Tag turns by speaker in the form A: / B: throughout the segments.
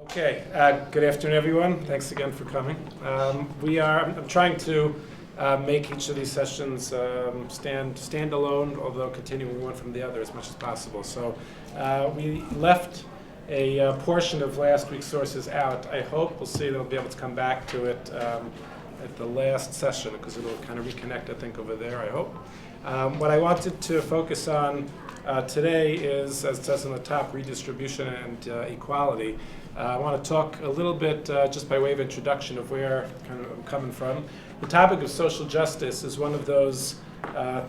A: Okay, good afternoon, everyone. Thanks again for coming. I'm trying to make each of these sessions stand alone, although continuing one from the other as much as possible. So we left a portion of last week's sources out. I hope we'll see they'll be able to come back to it at the last session because it'll kind of reconnect, I think, over there, I hope. What I wanted to focus on today is, as it says on the top, redistribution and equality. I want to talk a little bit, just by way of introduction, of where I'm coming from. The topic of social justice is one of those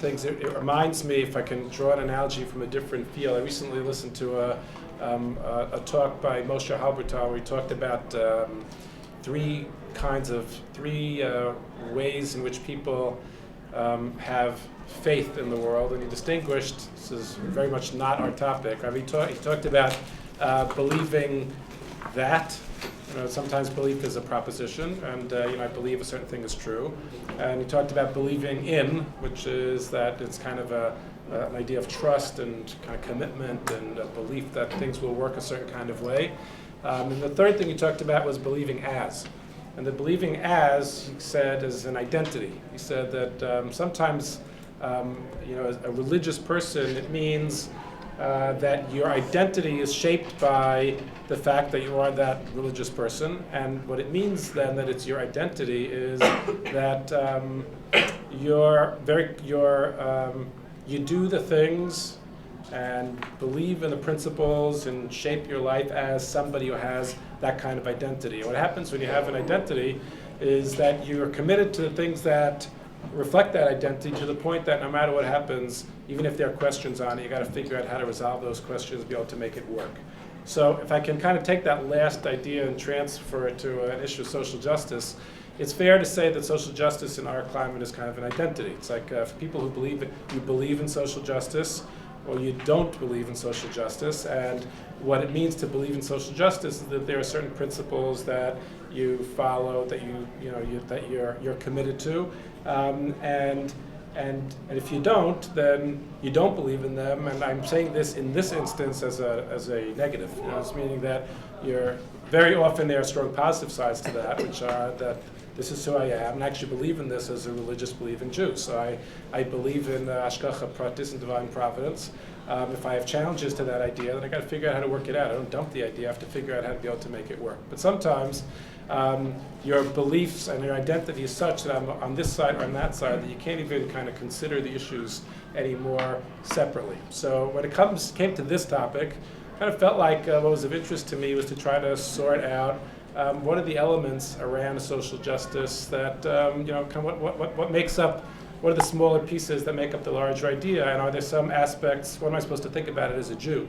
A: things. It reminds me, if I can draw an analogy from a different field. I recently listened to a talk by Moshe Halbertal where he talked about three ways in which people have faith in the world, and he distinguished. This is very much not our topic. He talked about believing that, sometimes belief is a proposition, and I believe a certain thing is true. And he talked about believing in, which is that it's kind of an idea of trust and kind of commitment and a belief that things will work a certain kind of way. And the third thing he talked about was believing as. And the believing as, he said, is an identity. He said that sometimes, as a religious person, it means that your identity is shaped by the fact that you are that religious person, and what it means then that it's your identity is that you do the things and believe in the principles and shape your life as somebody who has that kind of identity. And what happens when you have an identity is that you are committed to the things that reflect that identity to the point that no matter what happens, even if there are questions on it, you got to figure out how to resolve those questions, be able to make it work. So if I can kind of take that last idea and transfer it to an issue of social justice, it's fair to say that social justice in our climate is kind of an identity. It's like for people who believe you believe in social justice, or you don't believe in social justice. And what it means to believe in social justice is that there are certain principles that you follow, that you're committed to, and if you don't, then you don't believe in them. And I'm saying this in this instance as a negative. It's meaning that you're very often there are strong positive sides to that, which are that this is who I am, and I actually believe in this as a religious believing Jew. So I believe in Hashgacha Pratis and divine providence. If I have challenges to that idea, then I got to figure out how to work it out. I don't dump the idea. I have to figure out how to be able to make it work. But sometimes your beliefs and your identity is such that I'm on this side or on that side that you can't even kind of consider the issues anymore separately. So when it came to this topic, I kind of felt like what was of interest to me was to try to sort out what are the elements around social justice that, kind of what makes up, what are the smaller pieces that make up the larger idea, and are there some aspects, what am I supposed to think about it as a Jew?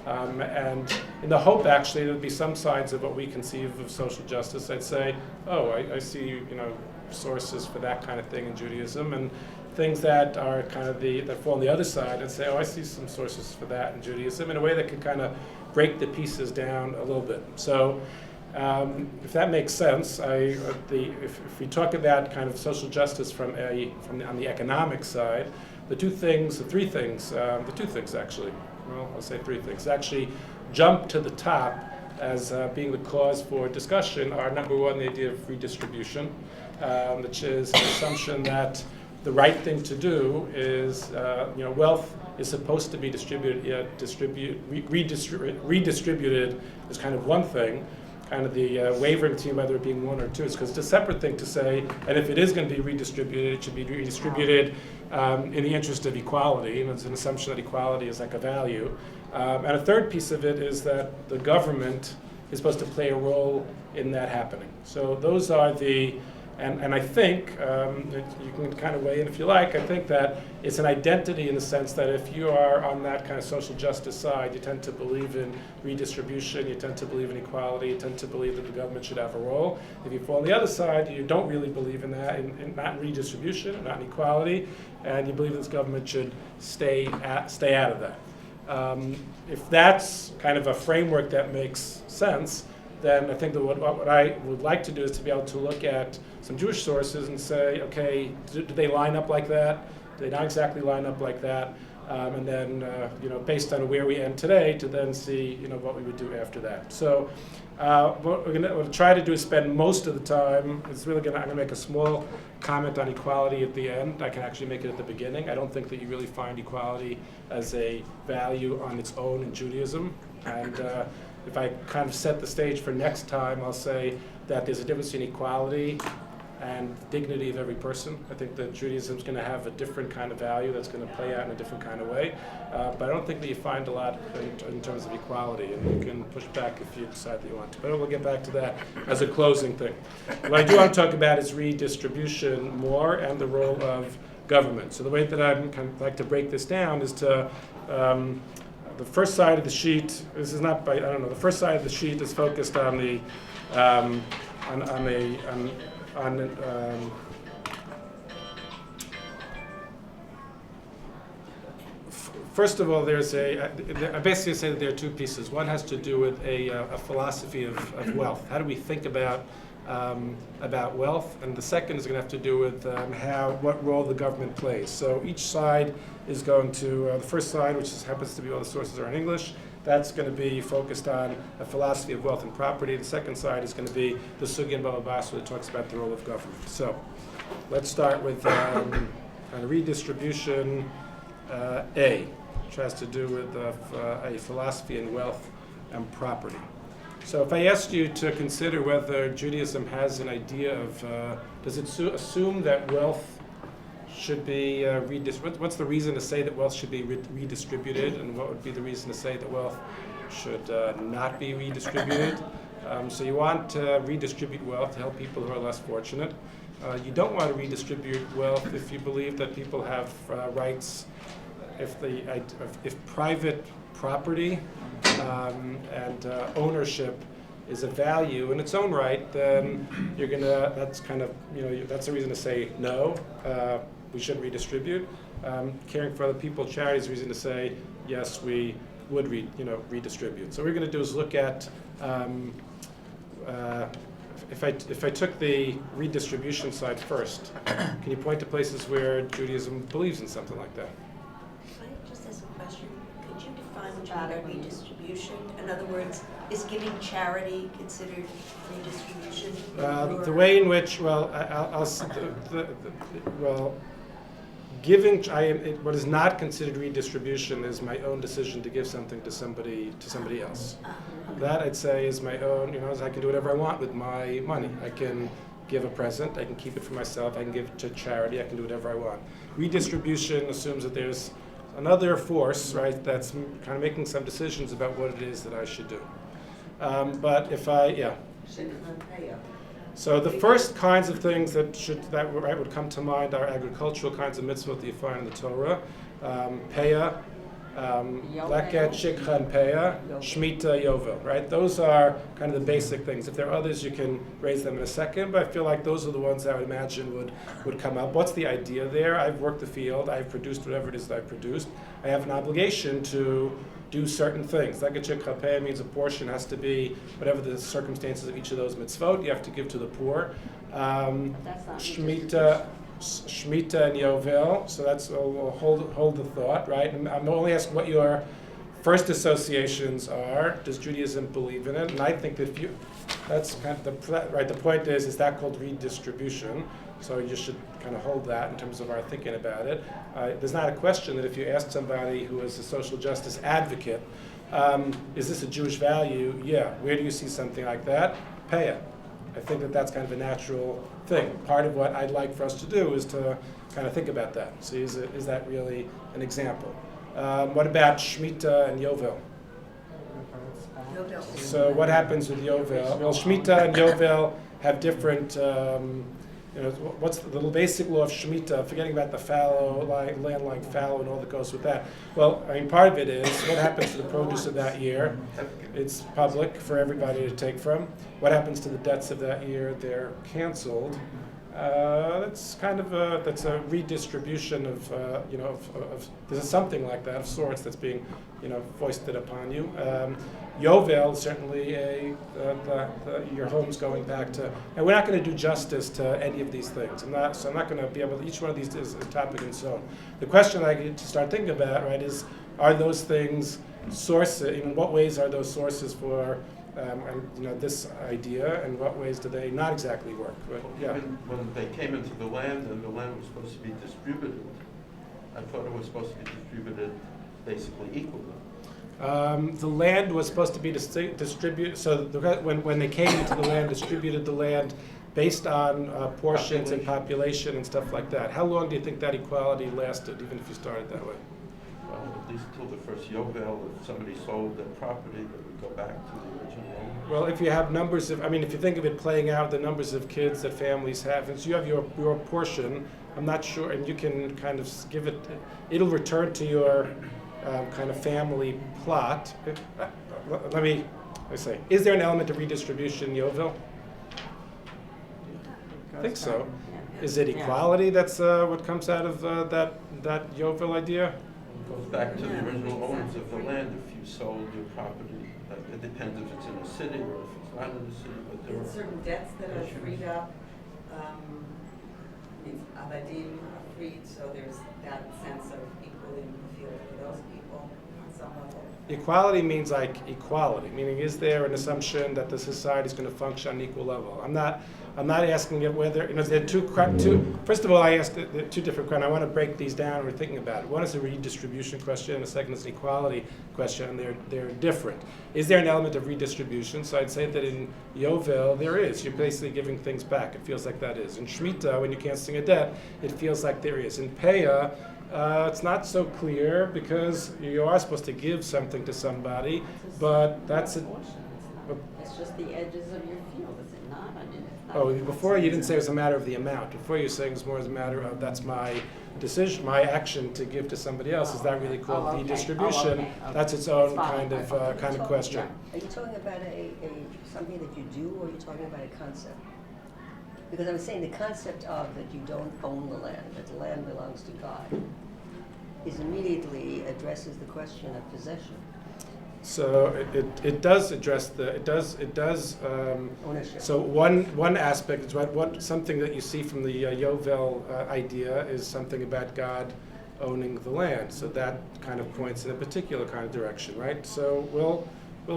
A: And in the hope, actually, there would be some sides of what we conceive of social justice. I'd say, I see, sources for that kind of thing in Judaism, and things that are kind of that fall on the other side, and say, I see some sources for that in Judaism, in a way that can kind of break the pieces down a little bit. So, if that makes sense, if we talk about kind of social justice on the economic side, the two things actually, well, I'll say three things, actually jump to the top as being the cause for discussion are, number one, the idea of redistribution, which is an assumption that the right thing to do is, wealth is supposed to be redistributed as kind of one thing. Kind of the wavering between whether it being one or two is because it's a separate thing to say, and if it is going to be redistributed, it should be redistributed in the interest of equality, and it's an assumption that equality is like a value. And a third piece of it is that the government is supposed to play a role in that happening. So those are and I think, you can kind of weigh in if you like, I think that it's an identity in the sense that if you are on that kind of social justice side, you tend to believe in redistribution, you tend to believe in equality, you tend to believe that the government should have a role. If you fall on the other side, you don't really believe in that, not in redistribution, not in equality, and you believe this government should stay out of that. If that's kind of a framework that makes sense, then I think that what I would like to do is to be able to look at some Jewish sources and say, okay, do they line up like that? Do they not exactly line up like that? and then based on where we end today, to then see what we would do after that. So what we're going to try to do is spend most of the time. I'm going to make a small comment on equality at the end. I can actually make it at the beginning. I don't think that you really find equality as a value on its own in Judaism. And if I kind of set the stage for next time, I'll say that there's a difference in equality and dignity of every person. I think that Judaism is going to have a different kind of value that's going to play out in a different kind of way. But I don't think that you find a lot in terms of equality, and you can push back if you decide that you want to. But we'll get back to that as a closing thing. What I do want to talk about is redistribution more and the role of government. So the way that I kind of like to break this down is to the first side of the sheet. This is not by the first side of the sheet is focused on the first of all, I basically say that there are two pieces. One has to do with a philosophy of wealth. How do we think about wealth? And the second is going to have to do with what role the government plays. So each side is going to, the first side, which happens to be all the sources are in English, that's going to be focused on a philosophy of wealth and property. The second side is going to be the Sugya and Baba Basra that talks about the role of government. So let's start with redistribution A, which has to do with a philosophy in wealth and property. So if I asked you to consider whether Judaism has an idea of, does it assume that wealth should be what's the reason to say that wealth should be redistributed, and what would be the reason to say that wealth should not be redistributed? So you want to redistribute wealth to help people who are less fortunate. You don't want to redistribute wealth if you believe that people have rights. If private property and ownership is a value in its own right, then that's a reason to say no. We shouldn't redistribute. Caring for other people, charity is a reason to say yes, we would redistribute. So what we're going to do is look at if I took the redistribution side first. Can you point to places where Judaism believes in something like that?
B: Can I just ask a question? Could you define what you mean by redistribution? In other words, is giving charity considered redistribution?
A: The way in which, giving, what is not considered redistribution is my own decision to give something to somebody else. That I'd say is my own. I can do whatever I want with my money. I can give a present. I can keep it for myself. I can give it to charity. I can do whatever I want. Redistribution assumes that there's another force, right, that's kind of making some decisions about what it is that I should do. But if So the first kinds of things that would come to mind are agricultural kinds of mitzvot that you find in the Torah. Peah, Leket, Shikha, and Peah, Shemitah, Yovel, right? Those are kind of the basic things. If there are others, you can raise them in a second, but I feel like those are the ones I would imagine would come up. What's the idea there? I've worked the field. I've produced whatever it is that I've produced. I have an obligation to do certain things. Leket, Shikha, Peah means a portion has to be whatever the circumstances of each of those mitzvot. You have to give to the poor. Shemitah and Yovel, so we'll hold the thought, right? And I'm only asking what your first associations are. Does Judaism believe in it? And I think that that's kind of the point is that called redistribution? So you should kind of hold that in terms of our thinking about it. There's not a question that if you ask somebody who is a social justice advocate, is this a Jewish value? Yeah. Where do you see something like that? Peah. I think that that's kind of a natural thing. Part of what I'd like for us to do is to kind of think about that. So is that really an example? What about Shemitah and Yovel? So what happens with Yovel? Well, Shemitah and Yovel have different, what's the basic law of Shemitah, forgetting about the fallow, land lying fallow and all that goes with that. Well, I mean, part of it is what happens to the produce of that year. It's public for everybody to take from. What happens to the debts of that year? They're canceled. That's kind of that's a redistribution of this is something like that of sorts that's being foisted upon you. Yovel certainly your home's going back to, and we're not going to do justice to any of these things. I'm not going to be able to. Each one of these is a topic in its own. The question I get to start thinking about, right, is are those things sources? In what ways are those sources for this idea, and what ways do they not exactly work? But, yeah.
C: Even when they came into the land and the land was supposed to be distributed, I thought it was supposed to be distributed basically equally.
A: The land was supposed to be distributed, so when they came into the land, distributed the land based on portions and population and stuff like that. How long do you think that equality lasted, even if you started that way?
C: Well, at least till the first Yovel, if somebody sold their property, they would go back to the original owner.
A: Well, if you have numbers of, if you think of it playing out, the numbers of kids that families have, and so you have your portion, I'm not sure, and you can kind of give it, it'll return to your kind of family plot. Let me say, is there an element of redistribution in Yovel? I think so. Is it equality that's what comes out of that Yovel idea?
C: It goes back to the original owners of the land. If you sold your property, it depends if it's in a city or if it's not in a city. But there are
D: certain debts that are freed up. Abadim are freed, so there's that sense of equaling the field for those people on some level.
A: Equality means like equality, meaning is there an assumption that the society is going to function on an equal level? I'm not asking it whether, there are two, first of all, I asked the two different questions. I want to break these down. We're thinking about it. One is a redistribution question, and the second is an equality question, and they're different. Is there an element of redistribution? So I'd say that in Yovel, there is. You're basically giving things back. It feels like that is. In Shemitah, when you're canceling a debt, it feels like there is. In Peah, it's not so clear because you are supposed to give something to somebody, but that's a...
E: It's just the edges of your field, is it not?
A: Oh, before you didn't say it was a matter of the amount. Before you were saying it's more as a matter of that's my decision, my action to give to somebody else. Is that really called redistribution? That's its own kind of question.
B: Are you talking about something that you do, or are you talking about a concept? Because I was saying the concept of that you don't own the land, that the land belongs to God, is immediately addresses the question of possession.
A: So it does address
B: Ownership.
A: So one aspect is what something that you see from the Yovel idea is something about God owning the land. So that kind of points in a particular kind of direction, right? So we'll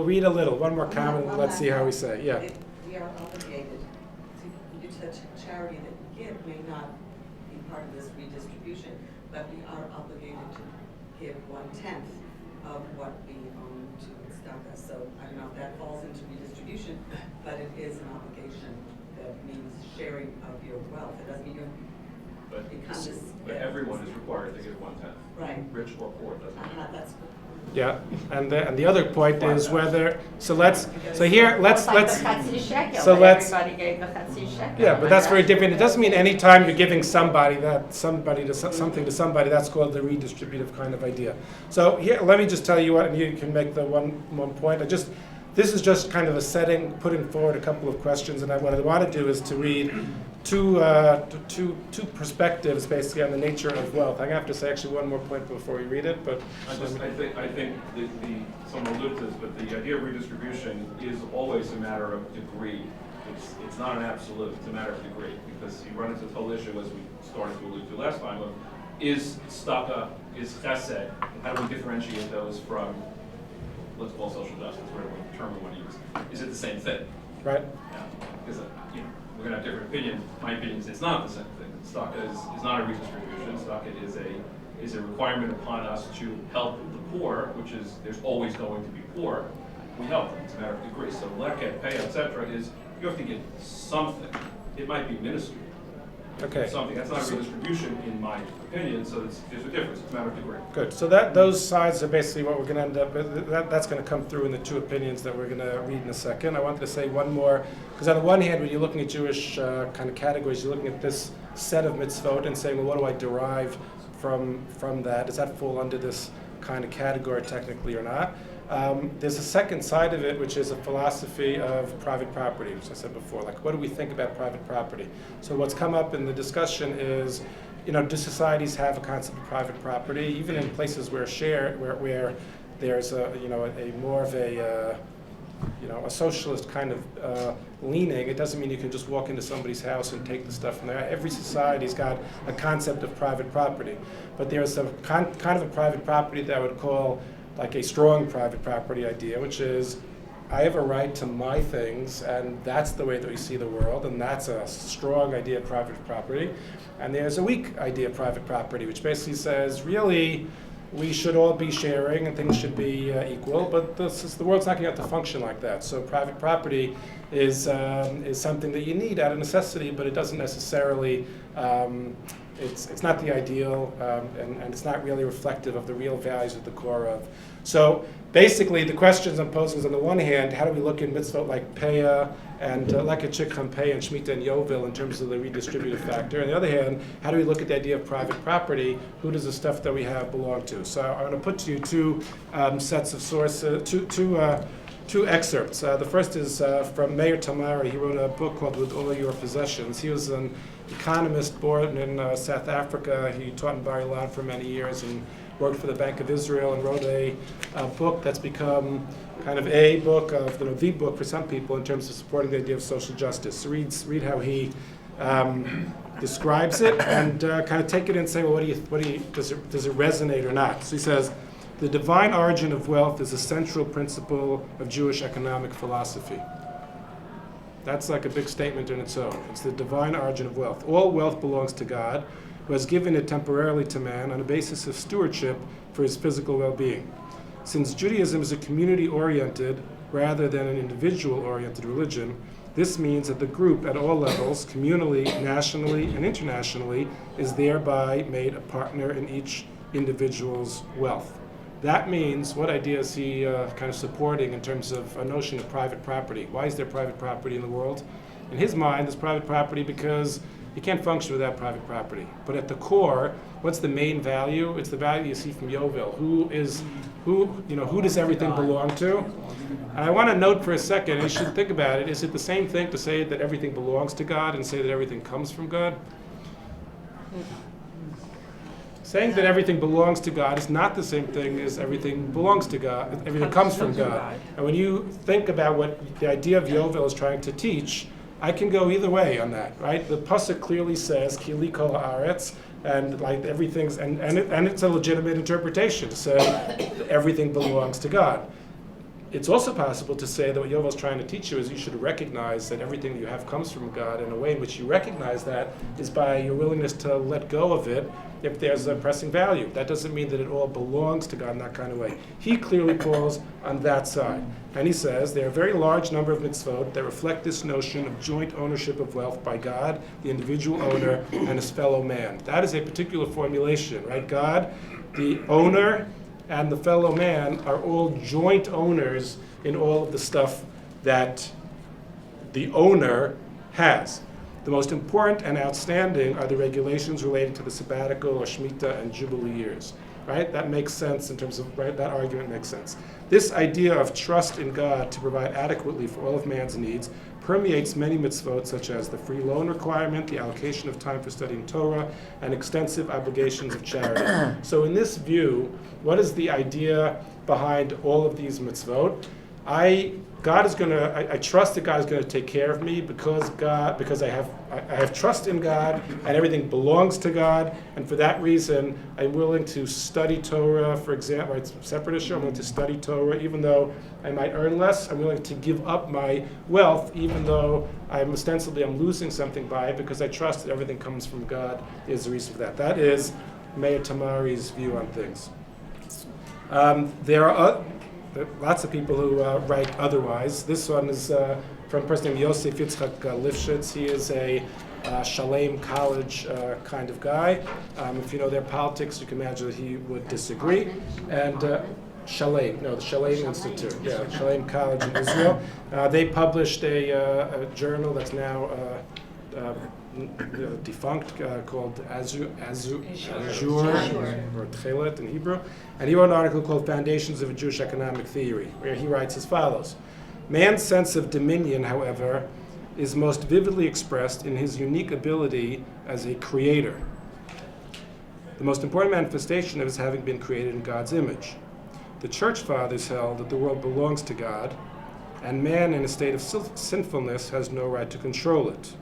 A: read a little. One more comment. Let's see how we say. Yeah.
D: We are obligated to such charity that we give may not be part of this redistribution, but we are obligated to give 1/10 of what we own to Tzedakah. So I don't know if that falls into redistribution, but it is an obligation that means sharing of your wealth. It doesn't mean you become this.
F: But everyone is required to give 1/10.
D: Right.
F: Rich or poor, doesn't matter.
D: That's good.
A: Yeah, and the other point is whether so let's
E: Everybody gave the chatzi shekel.
A: Yeah, but that's very different. It doesn't mean any time you're giving something to somebody, that's called the redistributive kind of idea. So here, let me just tell you what, and you can make the one point. This is just kind of a setting, putting forward a couple of questions, and what I want to do is to read two perspectives basically on the nature of wealth. I'm gonna have to say actually one more point before we read it, but
F: I think someone alluded to this, but the idea of redistribution is always a matter of degree. It's not an absolute. It's a matter of degree, because you run into the whole issue, as we started to allude to last time, of is tzedakah, is chesed, and how do we differentiate those from, let's call social justice, whatever term we want to use. Is it the same thing?
A: right?
F: Because we're going to have different opinions. My opinion is it's not the same thing. Tzedakah is not a redistribution. Tzedakah is a requirement upon us to help the poor, which is there's always going to be poor. We help them. It's a matter of degree. So leket, pay, etc. is you have to get something. It might be minuscule.
A: Okay.
F: Something. That's not a redistribution in my opinion, so there's a difference. It's a matter of degree.
A: Good. So those sides are basically what we're going to end up with. That's going to come through in the two opinions that we're going to read in a second. I wanted to say one more, because on the one hand, when you're looking at Jewish kind of categories, you're looking at this set of mitzvot and saying, well, what do I derive from that? Does that fall under this kind of category technically or not. There's a second side of it, which is a philosophy of private property, which I said before. Like, what do we think about private property? So what's come up in the discussion is, do societies have a concept of private property, even in places where there's a more of a socialist kind of leaning. It doesn't mean you can just walk into somebody's house and take the stuff from there. Every society's got a concept of private property, but there's a kind of a private property that I would call like a strong private property idea, which is I have a right to my things, and that's the way that we see the world, and that's a strong idea of private property. And there's a weak idea of private property, which basically says, really, we should all be sharing and things should be equal, but the world's not going to have to function like that. So private property is something that you need out of necessity, but it doesn't necessarily, it's not the ideal, and it's not really reflective of the real values at the core of. So basically the questions I'm posing is, on the one hand, how do we look in mitzvot like Peah and Lekachik Champei and Shemitah and Yovel in terms of the redistributive factor? On the other hand, how do we look at the idea of private property? Who does the stuff that we have belong to? So I'm going to put to you two sets of sources, two excerpts. The first is from Meir Tamari. He wrote a book called With All Your Possessions. He was an economist born in South Africa. He taught in Bar Ilan for many years and worked for the Bank of Israel and wrote a book that's become kind of a book of, the book for some people in terms of supporting the idea of social justice. So read how he describes it and kind of take it and say, well, does it resonate or not? So he says, the divine origin of wealth is a central principle of Jewish economic philosophy. That's like a big statement in its own. It's the divine origin of wealth. All wealth belongs to God, who has given it temporarily to man on a basis of stewardship for his physical well-being. Since Judaism is a community-oriented rather than an individual-oriented religion, this means that the group at all levels, communally, nationally, and internationally, is thereby made a partner in each individual's wealth. That means, what idea is he kind of supporting in terms of a notion of private property? Why is there private property in the world? In his mind, there's private property because you can't function without private property. But at the core, what's the main value? It's the value you see from Yovel. Who does everything belong to? And I want to note for a second, and you should think about it, is it the same thing to say that everything belongs to God and say that everything comes from God? Saying that everything belongs to God is not the same thing as everything belongs to God, everything comes from God. And when you think about what the idea of Yovel is trying to teach, I can go either way on that, right? The pasuk clearly says, Ki li kol haaretz, and like everything's, and it's a legitimate interpretation to say everything belongs to God. It's also possible to say that what Yovel's trying to teach you is you should recognize that everything that you have comes from God, and a way in which you recognize that is by your willingness to let go of it if there's a pressing value. That doesn't mean that it all belongs to God in that kind of way. He clearly falls on that side. And he says there are a very large number of mitzvot that reflect this notion of joint ownership of wealth by God, the individual owner, and his fellow man. That is a particular formulation, right? God, the owner, and the fellow man are all joint owners in all of the stuff that the owner has. The most important and outstanding are the regulations relating to the sabbatical or Shemitah and Jubilee years. Right? That makes sense in terms of, right? That argument makes sense. This idea of trust in God to provide adequately for all of man's needs permeates many mitzvot, such as the free loan requirement, the allocation of time for studying Torah, and extensive obligations of charity. So in this view, what is the idea behind all of these mitzvot? I trust that God is going to take care of me because I have trust in God and everything belongs to God, and for that reason I'm willing to study Torah, for example. It's a separate issue. I'm willing to study Torah even though I might earn less. I'm willing to give up my wealth even though I'm losing something by it, because I trust that everything comes from God is the reason for that. That is Meir Tamari's view on things. There are lots of people who write otherwise. This one is from a person named Yosef Yitzchak Lifshitz. He is a Shalem College kind of guy. If you know their politics, you can imagine that he would disagree. And the Shalem Institute, Shalem College in Israel. They published a journal that's now defunct called Azur
B: Azur.
A: or Tchelet in Hebrew, and he wrote an article called Foundations of a Jewish Economic Theory, where he writes as follows. Man's sense of dominion, however, is most vividly expressed in his unique ability as a creator. The most important manifestation of his having been created in God's image. The Church Fathers held that the world belongs to God, and man in a state of sinfulness has no right to control it.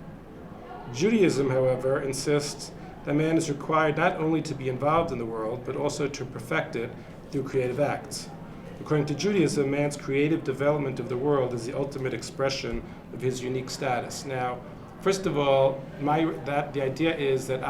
A: Judaism, however, insists that man is required not only to be involved in the world, but also to perfect it through creative acts. According to Judaism, man's creative development of the world is the ultimate expression of his unique status. Now, first of all, the idea is that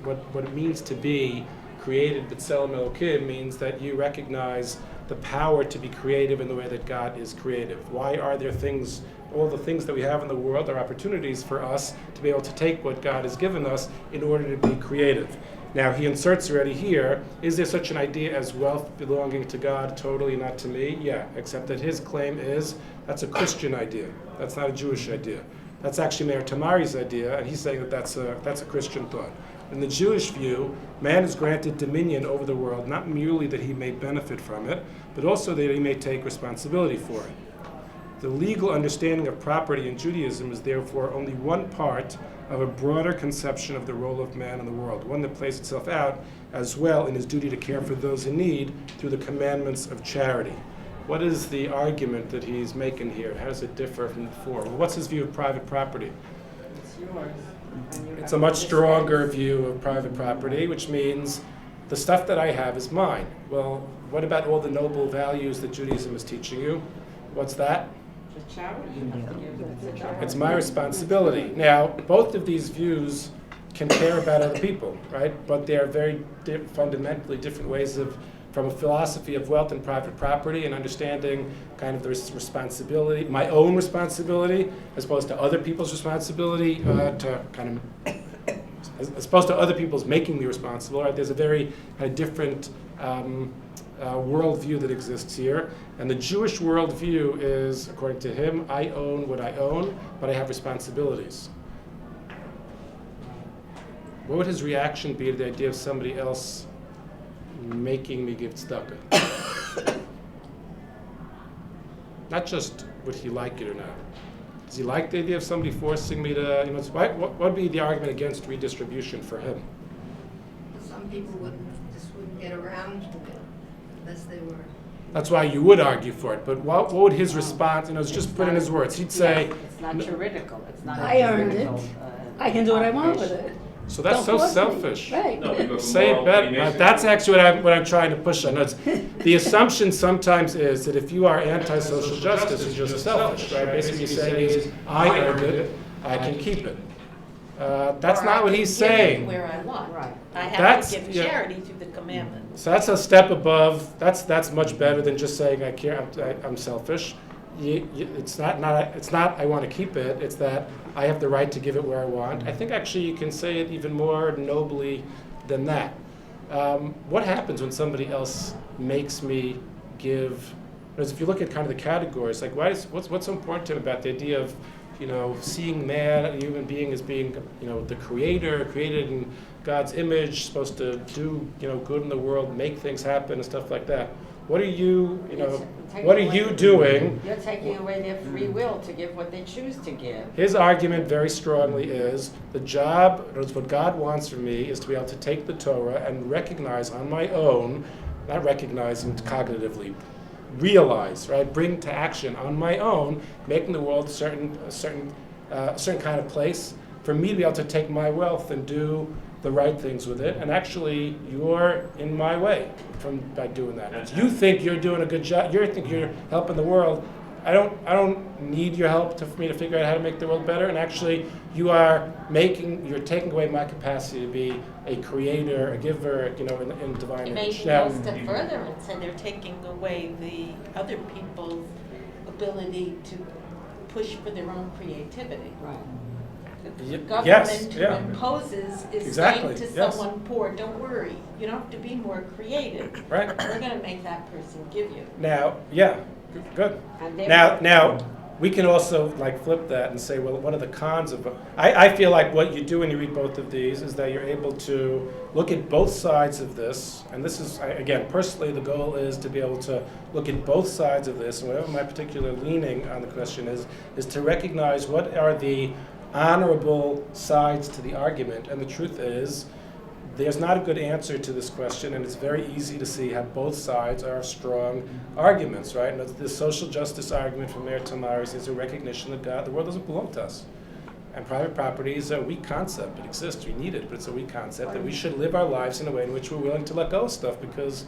A: what it means to be created b'tselem Elokim means that you recognize the power to be creative in the way that God is creative. Why are there things, all the things that we have in the world are opportunities for us to be able to take what God has given us in order to be creative. Now he inserts already here, is there such an idea as wealth belonging to God, totally not to me? Yeah, except that his claim is that's a Christian idea. That's not a Jewish idea. That's actually Meir Tamari's idea, and he's saying that that's a Christian thought. In the Jewish view, man is granted dominion over the world, not merely that he may benefit from it, but also that he may take responsibility for it. The legal understanding of property in Judaism is therefore only one part of a broader conception of the role of man in the world, one that plays itself out as well in his duty to care for those in need through the commandments of charity. What is the argument that he's making here? How does it differ from before? Well, what's his view of private property?
E: It's yours. And you
A: It's
E: have
A: a much
E: to
A: stronger
E: defend.
A: view of private property, which means the stuff that I have is mine. Well, what about all the noble values that Judaism is teaching you? What's that?
E: The charity you have to give it to charity.
A: It's my responsibility. Now, both of these views can care about other people, right? But they are very fundamentally different ways of, from a philosophy of wealth and private property and understanding kind of the responsibility, my own responsibility, as opposed to other people's responsibility, to kind of, as opposed to other people's making me responsible, right? There's a very different worldview that exists here. And the Jewish worldview is, according to him, I own what I own, but I have responsibilities. What would his reaction be to the idea of somebody else making me give tzedakah? Not just would he like it or not. Does he like the idea of somebody forcing me to, what would be the argument against redistribution for him?
G: Some people wouldn't get around to it unless they were.
A: That's why you would argue for it, but what would his response, it's just put in his words, he'd say,
E: It's not juridical, it's not.
G: I earned it. I can do what I want with
E: obligation.
G: it.
A: so that's
G: Don't
A: so
G: force me.
A: selfish.
G: Right.
F: No, you have a
A: Say
F: moral
A: it better.
F: obligation.
A: That's actually what I'm trying to push on. The assumption sometimes is that if you are anti-social justice, you're just selfish, right? Basically, you're saying is, I earned it, I can keep it. That's
H: Or
A: not
H: I
A: what
H: can
A: he's
H: give it
A: saying.
H: where I want.
E: Right.
H: I have
A: That's-
H: to give
A: yeah.
H: charity through the commandments.
A: So that's a step above. That's much better than just saying I care. I'm selfish. It's not. I want to keep it. It's that I have the right to give it where I want. I think actually you can say it even more nobly than that. What happens when somebody else makes me give? Because if you look at kind of the categories, like what's so important to him about the idea of seeing man, a human being as being the creator, created in God's image, supposed to do good in the world, make things happen and stuff like that. What are you what are you doing?
E: You're taking away their free will to give what they choose to give.
A: His argument very strongly is the job, what God wants from me is to be able to take the Torah and recognize on my own, not recognizing cognitively, realize, right, bring to action on my own, making the world a certain kind of place for me to be able to take my wealth and do the right things with it. And actually, you're in my way by doing that. You think you're doing a good job. You think you're helping the world. I don't need your help for me to figure out how to make the world better. And actually, you're taking away my capacity to be a creator, a giver, in divine
H: It
A: image.
H: may go a step further and say they're taking away the other people's ability to push for their own creativity.
E: Right.
H: The
A: yes,
H: government
A: yeah.
H: who imposes is
A: Exactly,
H: saying to
A: yes.
H: someone poor, don't worry, you don't have to be more creative.
A: Right.
H: We're going to make that person give you.
A: Now, yeah, good.
E: And they
A: Now, we can also like flip that and say, well, what are the cons of? I feel like what you do when you read both of these is that you're able to look at both sides of this, and this is again personally the goal is to be able to look at both sides of this, and whatever my particular leaning on the question is to recognize what are the honorable sides to the argument, and the truth is, there's not a good answer to this question, and it's very easy to see how both sides are strong arguments, right? And the social justice argument from Meir Tamaris is a recognition that the world doesn't belong to us. And private property is a weak concept. It exists, we need it, but it's a weak concept, that we should live our lives in a way in which we're willing to let go of stuff because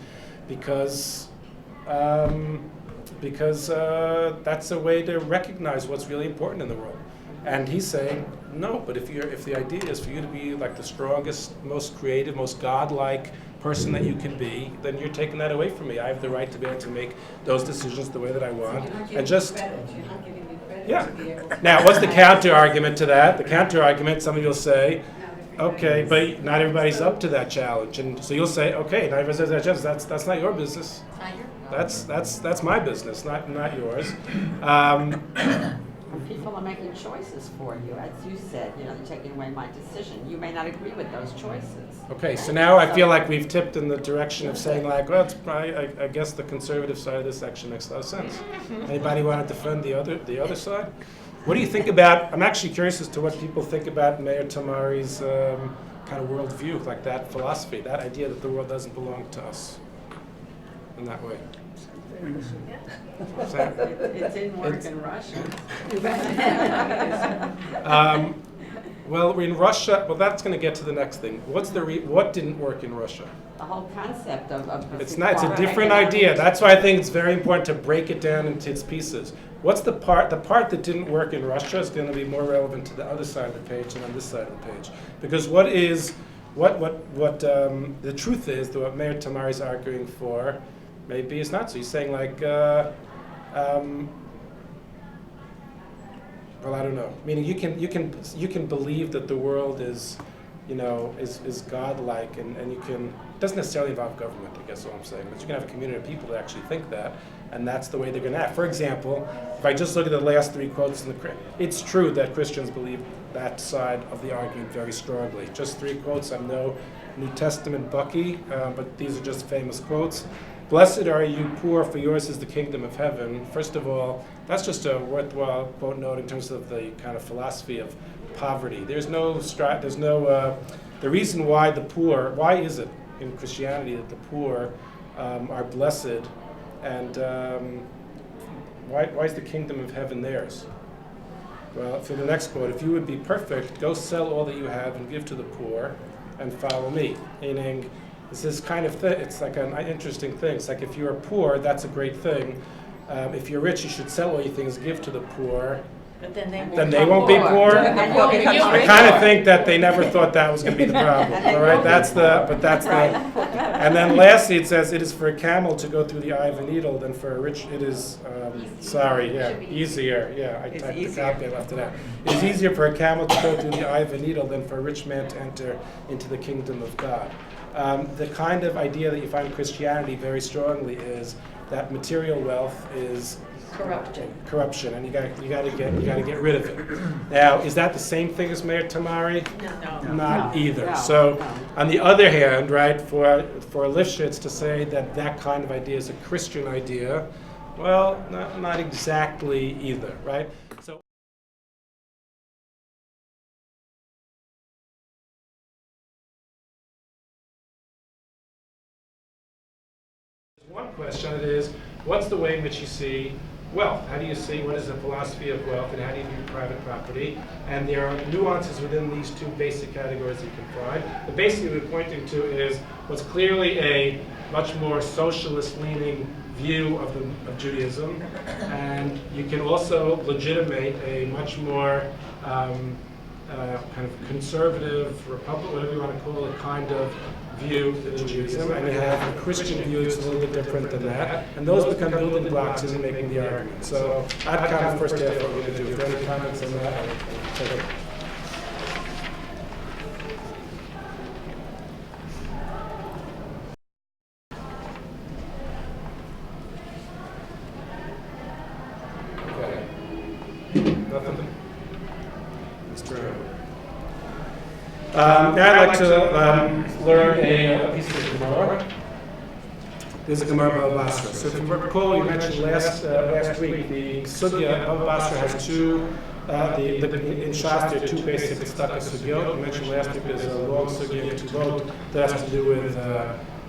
A: that's a way to recognize what's really important in the world. And he's saying, no, but if the idea is for you to be like the strongest, most creative, most godlike person that you can be, then you're taking that away from me. I have the right to be able to make those decisions the way that I want.
D: You're not
A: And
D: giving
A: just,
D: me credit. You're not giving me credit
A: yeah.
D: to be able to.
A: Now, what's the counter argument to that? The counter argument, some of you'll say, okay, but not everybody's up to that challenge. And so you'll say, okay, not everybody's up to that challenge. That's not your business. That's my business, not yours.
E: People are making choices for you, as you said, they're taking away my decision. You may not agree with those choices.
A: Okay, so now I feel like we've tipped in the direction of saying like, well, I guess the conservative side of this section makes a lot of sense. Anybody want to defend the other side? What do you think about, I'm actually curious as to what people think about Meir Tamari's kind of worldview, like that philosophy, that idea that the world doesn't belong to us in that way.
E: It didn't work in Russia.
A: Well, in Russia, that's going to get to the next thing. What didn't work in Russia?
E: The whole concept of
A: It's a different idea. That's why I think it's very important to break it down into its pieces. What's the part that didn't work in Russia is going to be more relevant to the other side of the page than on this side of the page. Because what the truth is that what Meir Tamari is arguing for maybe it's not so. He's saying like, well, I don't know. Meaning you can believe that the world is godlike, and you can. It doesn't necessarily involve government, I guess. What I'm saying, but you can have a community of people that actually think that, and that's the way they're going to act. For example, if I just look at the last three quotes in it's true that Christians believe that side of the argument very strongly. Just three quotes. I'm no New Testament Bucky, but these are just famous quotes. Blessed are you poor, for yours is the kingdom of heaven. First of all, that's just a worthwhile quote note in terms of the kind of philosophy of poverty. The reason why why is it in Christianity that the poor are blessed, and why is the kingdom of heaven theirs? Well, for the next quote, if you would be perfect, go sell all that you have and give to the poor, and follow me. Meaning, this is kind of it's like an interesting thing. It's like if you're poor, that's a great thing. If you're rich, you should sell all your things, give to the poor.
H: But then
A: they won't be poor. I kind of think that they never thought that was going to be the problem. All right, And then lastly, it says, "It is for a camel to go through the eye of a needle than for a rich." It is easier. Yeah, I typed the copy and left it out. It is easier for a camel to go through the eye of a needle than for a rich man to enter into the kingdom of God. The kind of idea that you find in Christianity very strongly is that material wealth is corruption, and you got to get rid of it. Now, is that the same thing as Meir Tamari?
H: No.
A: Not either.
E: No,
A: So,
E: no.
A: on the other hand, right, for Lifshitz to say that kind of idea is a Christian idea, well, not exactly either, right? So. One question is, what's the way in which you see wealth? How do you see what is the philosophy of wealth, and how do you view private property? And there are nuances within these two basic categories you can find. The basic we're pointing to is what's clearly a much more socialist-leaning view of Judaism, and you can also legitimate a much more kind of conservative, republic, whatever you want to call it, kind of view in Judaism, and you have a Christian view that's a little bit different than that, and those become building blocks in making the argument. So I'd kind of first half what we're going to do. If there are any comments on that, I'll take it. Okay. Nothing? Mr. Now I'd like to learn a piece of Gemara. There's a Gemara Bava Basra. So if you recall, you mentioned last week, the Sugya Bava Basra has two, in Shas there are two basic tzedakah sugyot. You mentioned last week there's a long Sugya in Tuvot that has to do with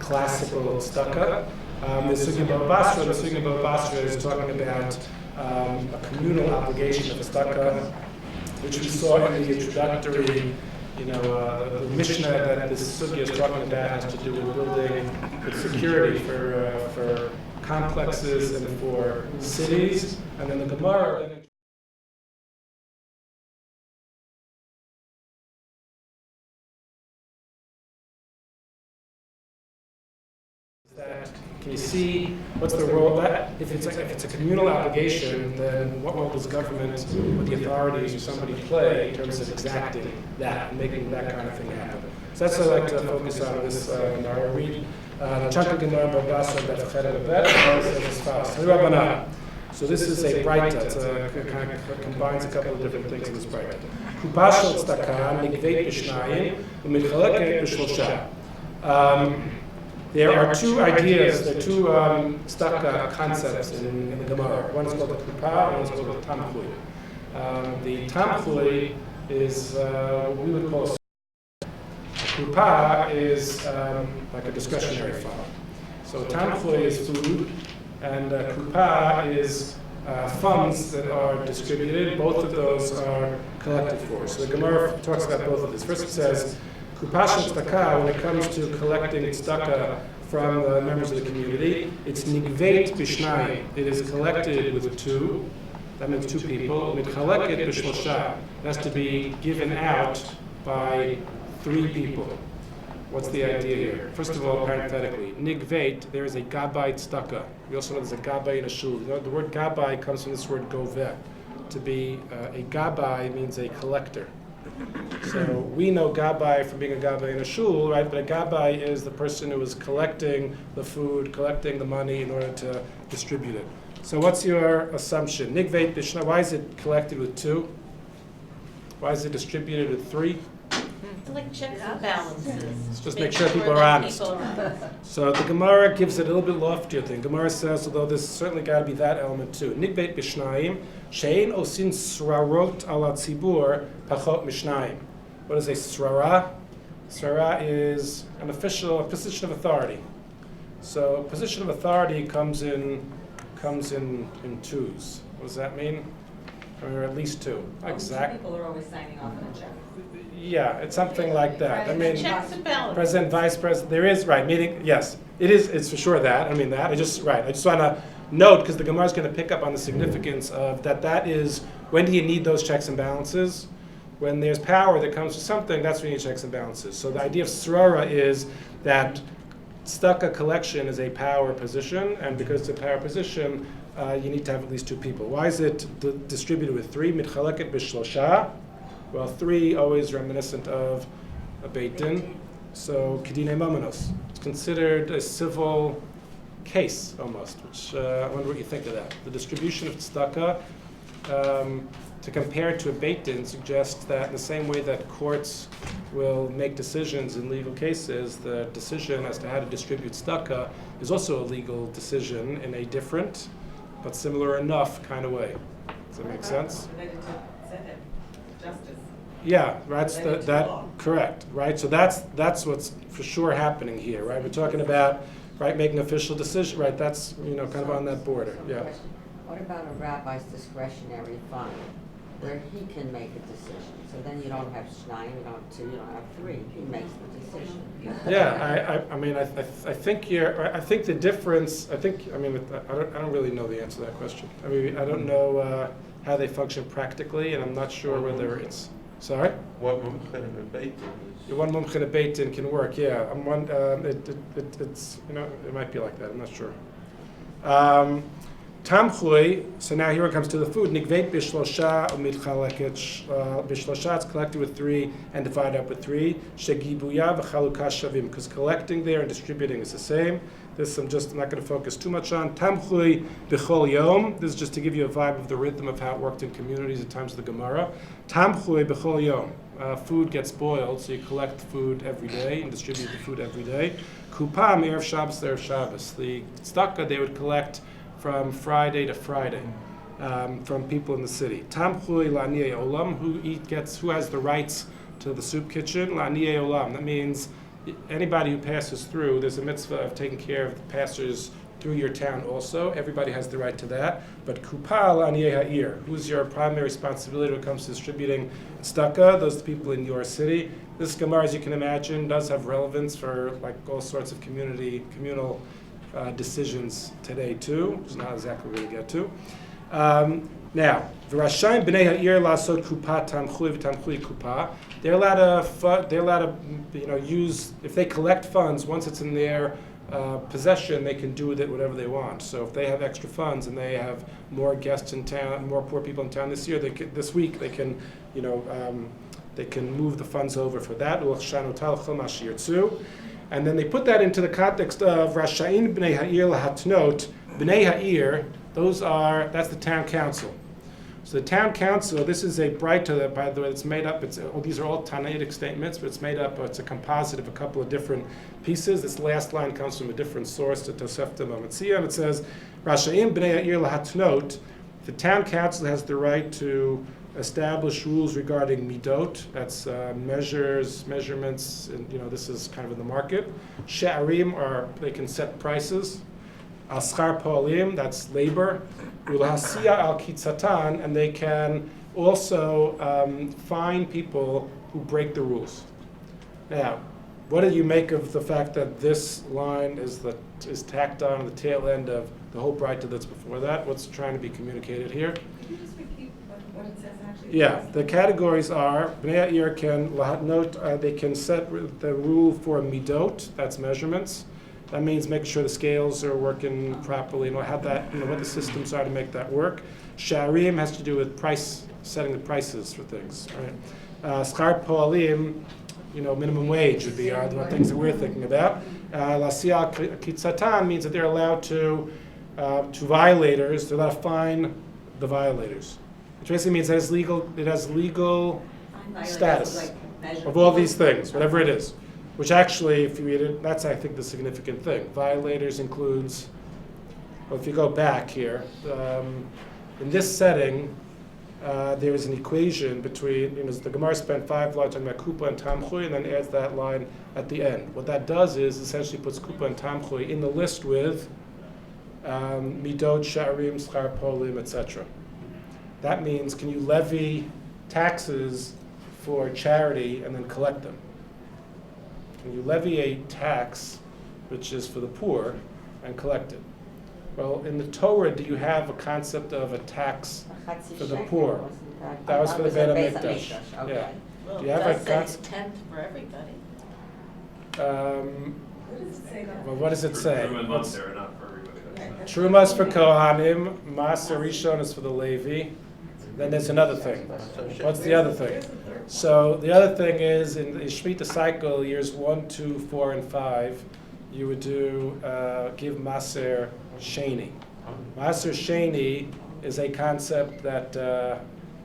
A: classical tzedakah. The Sugya Bava Basra, the Sugya Bava Basra is talking about a communal obligation of tzedakah, which we saw in the introductory. The Mishnah that this sugya is talking about has to do with building security for complexes and for cities. And then the Gemara can you see what's the role? If it's a communal obligation, then what role does government or the authorities or somebody play in terms of exacting that and making that kind of thing happen? So that's what I'd like to focus on this Gemara. Read the chunk of Gemara Bava Basra that says as follows. So this is a Breita. It kind of combines a couple of different things in this Breita. Kupa shel tzedakah nigveit b'shnayim u'mitchaleket b'shlosha. There are two ideas, there are two tzedakah concepts in the Gemara. One is called the Kupa, one is called the Tamchui. The Tamchui is what we would call a Kupa is like a discretionary fund. So Tamchui is food, and Kupa is funds that are distributed. Both of those are collected for. So the Gemara talks about both of these. First it says, Kupa shel tzedakah, when it comes to collecting tzedakah from the members of the community, it's nigveit b'shnayim. It is collected with two. That means two people. Mitchaleket b'shlosha. It has to be given out by three people. What's the idea here? First of all, parenthetically, nigveit, there is a gabbai tzedakah. We also know there's a gabbai in a shul. The word gabbai comes from this word goveh. To be a gabbai means a collector. So we know Gabbai from being a Gabbai in a shul, right? But a Gabbai is the person who is collecting the food, collecting the money in order to distribute it. So what's your assumption? Nigveit b'shna, why is it collected with two? Why is it distributed with three?
H: It's like checks and balances.
A: Just make sure people are honest. So the Gemara gives it a little bit loftier thing. Gemara says, although there's certainly got to be that element too. Nigveit b'shnayim, she'ein osin srarot ala tzibur pachot mishnayim. What is a srara? Srara is a position of authority. So position of authority comes in twos. What does that mean? Or at least two. Exactly.
D: People are always signing off on a check.
A: Yeah, it's something like that. I mean,
H: Checks and balances.
A: President, Vice President, there is, right, meaning, yes, it is, it's for sure that, I mean that, I just want to note, because the Gemara is going to pick up on the significance of that is, when do you need those checks and balances? When there's power that comes with something, that's when you need checks and balances. So the idea of srara is that tzedakah collection is a power position, and because it's a power position, you need to have at least two people. Why is it distributed with three? Mitchaleket b'shlosha. Well, three always reminiscent of a Beit Din. So kedinei mamanos. It's considered a civil case almost, which I wonder what you think of that. The distribution of tzedakah, to compare it to a Beit Din, suggests that in the same way that courts will make decisions in legal cases, the decision as to how to distribute tzedakah is also a legal decision in a different but similar enough kind of way. Does that make sense?
D: Related to Tzedek, justice.
A: Yeah, right. Correct. Right. So that's what's for sure happening here. Right. We're talking about making official decision. Right. That's kind of on that border. Yeah.
E: What about a rabbi's discretionary fund, where he can make a decision? So then you don't have shnayim, you don't have two, you don't have three. He makes the decision.
A: Yeah. I think the difference. I don't really know the answer to that question. I mean, I don't know how they function practically, and I'm not sure whether it's. Sorry?
C: What mumchen in a Beit Din is?
A: One mumchen in a Beit Din can work, yeah. It's it might be like that, I'm not sure. Tamchui, so now here it comes to the food. Nigveit b'shlosha u'mitchaleket b'shlosha, it's collected with three and divided up with three. Shegibuya v'chaluka shavim, because collecting there and distributing is the same. This I'm not going to focus too much on. Tamchui b'chol yom. This is just to give you a vibe of the rhythm of how it worked in communities at times of the Gemara. Tamchui b'chol yom. Food gets boiled, so you collect food every day and distribute the food every day. Kupa me'erev Shabbos to erev Shabbos. The tzedakah they would collect from Friday to Friday from people in the city. Tamchui la'aniyei olam. Who has the rights to the soup kitchen? La'aniyei olam. That means anybody who passes through, there's a mitzvah of taking care of the passers through your town also. Everybody has the right to that. But kupal aniyei ha'ir, who's your primary responsibility when it comes to distributing tzedakah? Those are the people in your city. This Gemara, as you can imagine, does have relevance for like all sorts of communal decisions today too, which is not exactly what we're going to get to. Now, v'rashayim b'nei ha'ir lasot kupa tamchui v'tamchui kupa. They're allowed to use, if they collect funds, once it's in their possession, they can do with it whatever they want. So if they have extra funds and they have more guests in town, more poor people in town this year, this week they can, they can move the funds over for that. And then they put that into the context of Rashain b'nei ha'ir lahatnot. B'nei ha'ir, that's the town council. So the town council, this is a breita that, by the way, it's made up. These are all Talmudic statements, but it's made up. It's a composite of a couple of different pieces. This last line comes from a different source, to Tosefta Mametzia, and it says, "Rashaim b'nei ha'ir lahatnot." The town council has the right to establish rules regarding midot. That's measurements, and this is kind of in the market. She'arim, or they can set prices. Aschar po'alim, that's labor. Ulahasiya al kitzatan, and they can also fine people who break the rules. Now, what do you make of the fact that this line is tacked on the tail end of the whole breita that's before that? What's trying to be communicated here?
D: Can you just repeat what it says actually?
G: Yeah,
A: The categories are Bnei Ha'ir can lahatnot. They can set the rule for midot. That's measurements. That means making sure the scales are working properly, and what the systems are to make that work. Sha'arim has to do with setting the prices for things. Right? Schar po'alim, minimum wage would be the things that we're thinking about. Lasiya kitzatan means that they're allowed to violators. They're allowed to fine the violators, which basically means that it has legal status of all these things, whatever it is. Which actually, if you read it, that's, I think, the significant thing. Violators includes, if you go back here, in this setting, there is an equation between, the Gemara spent 5 lines talking about kupa and tamchui, and then adds that line at the end. What that does is essentially puts kupa and tamchui in the list with midot, sha'arim, schar polim, etc. That means, can you levy taxes for charity and then collect them? Can you levy a tax, which is for the poor, and collect it? Well, in the Torah, do you have a concept of a tax for the poor? That was for the Beit HaMikdash.
E: Okay.
A: Yeah.
H: Well,
A: Do you have
H: it does
A: a
H: say
A: concept?
H: tenth for everybody.
D: What does it say now?
A: Well, what does it say?
F: Truman months there, not for everybody.
A: Trumas for Kohanim, Maser Rishon is for the Levi. Then there's another thing. What's the other thing? So the other thing is, in the Shemitah cycle, years 1, 2, 4, and 5, you would give Maser Sheni. Maser Sheni is a concept that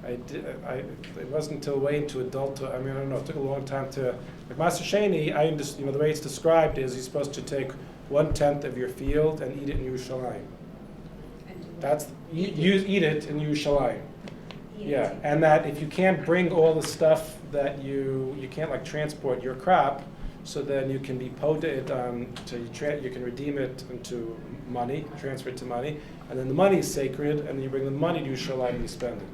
A: it wasn't until way into adulthood. I don't know, it took a long time to. Like Maser Sheni, the way it's described is you're supposed to take 1/10 of your field and eat it in Yerushalayim. You eat it in Yerushalayim. Yeah, and that if you can't bring all the stuff that you can't transport your crop, so then you can be poda it you can redeem it into money, transfer it to money, and then the money is sacred, and then you bring the money to Yerushalayim and you spend it.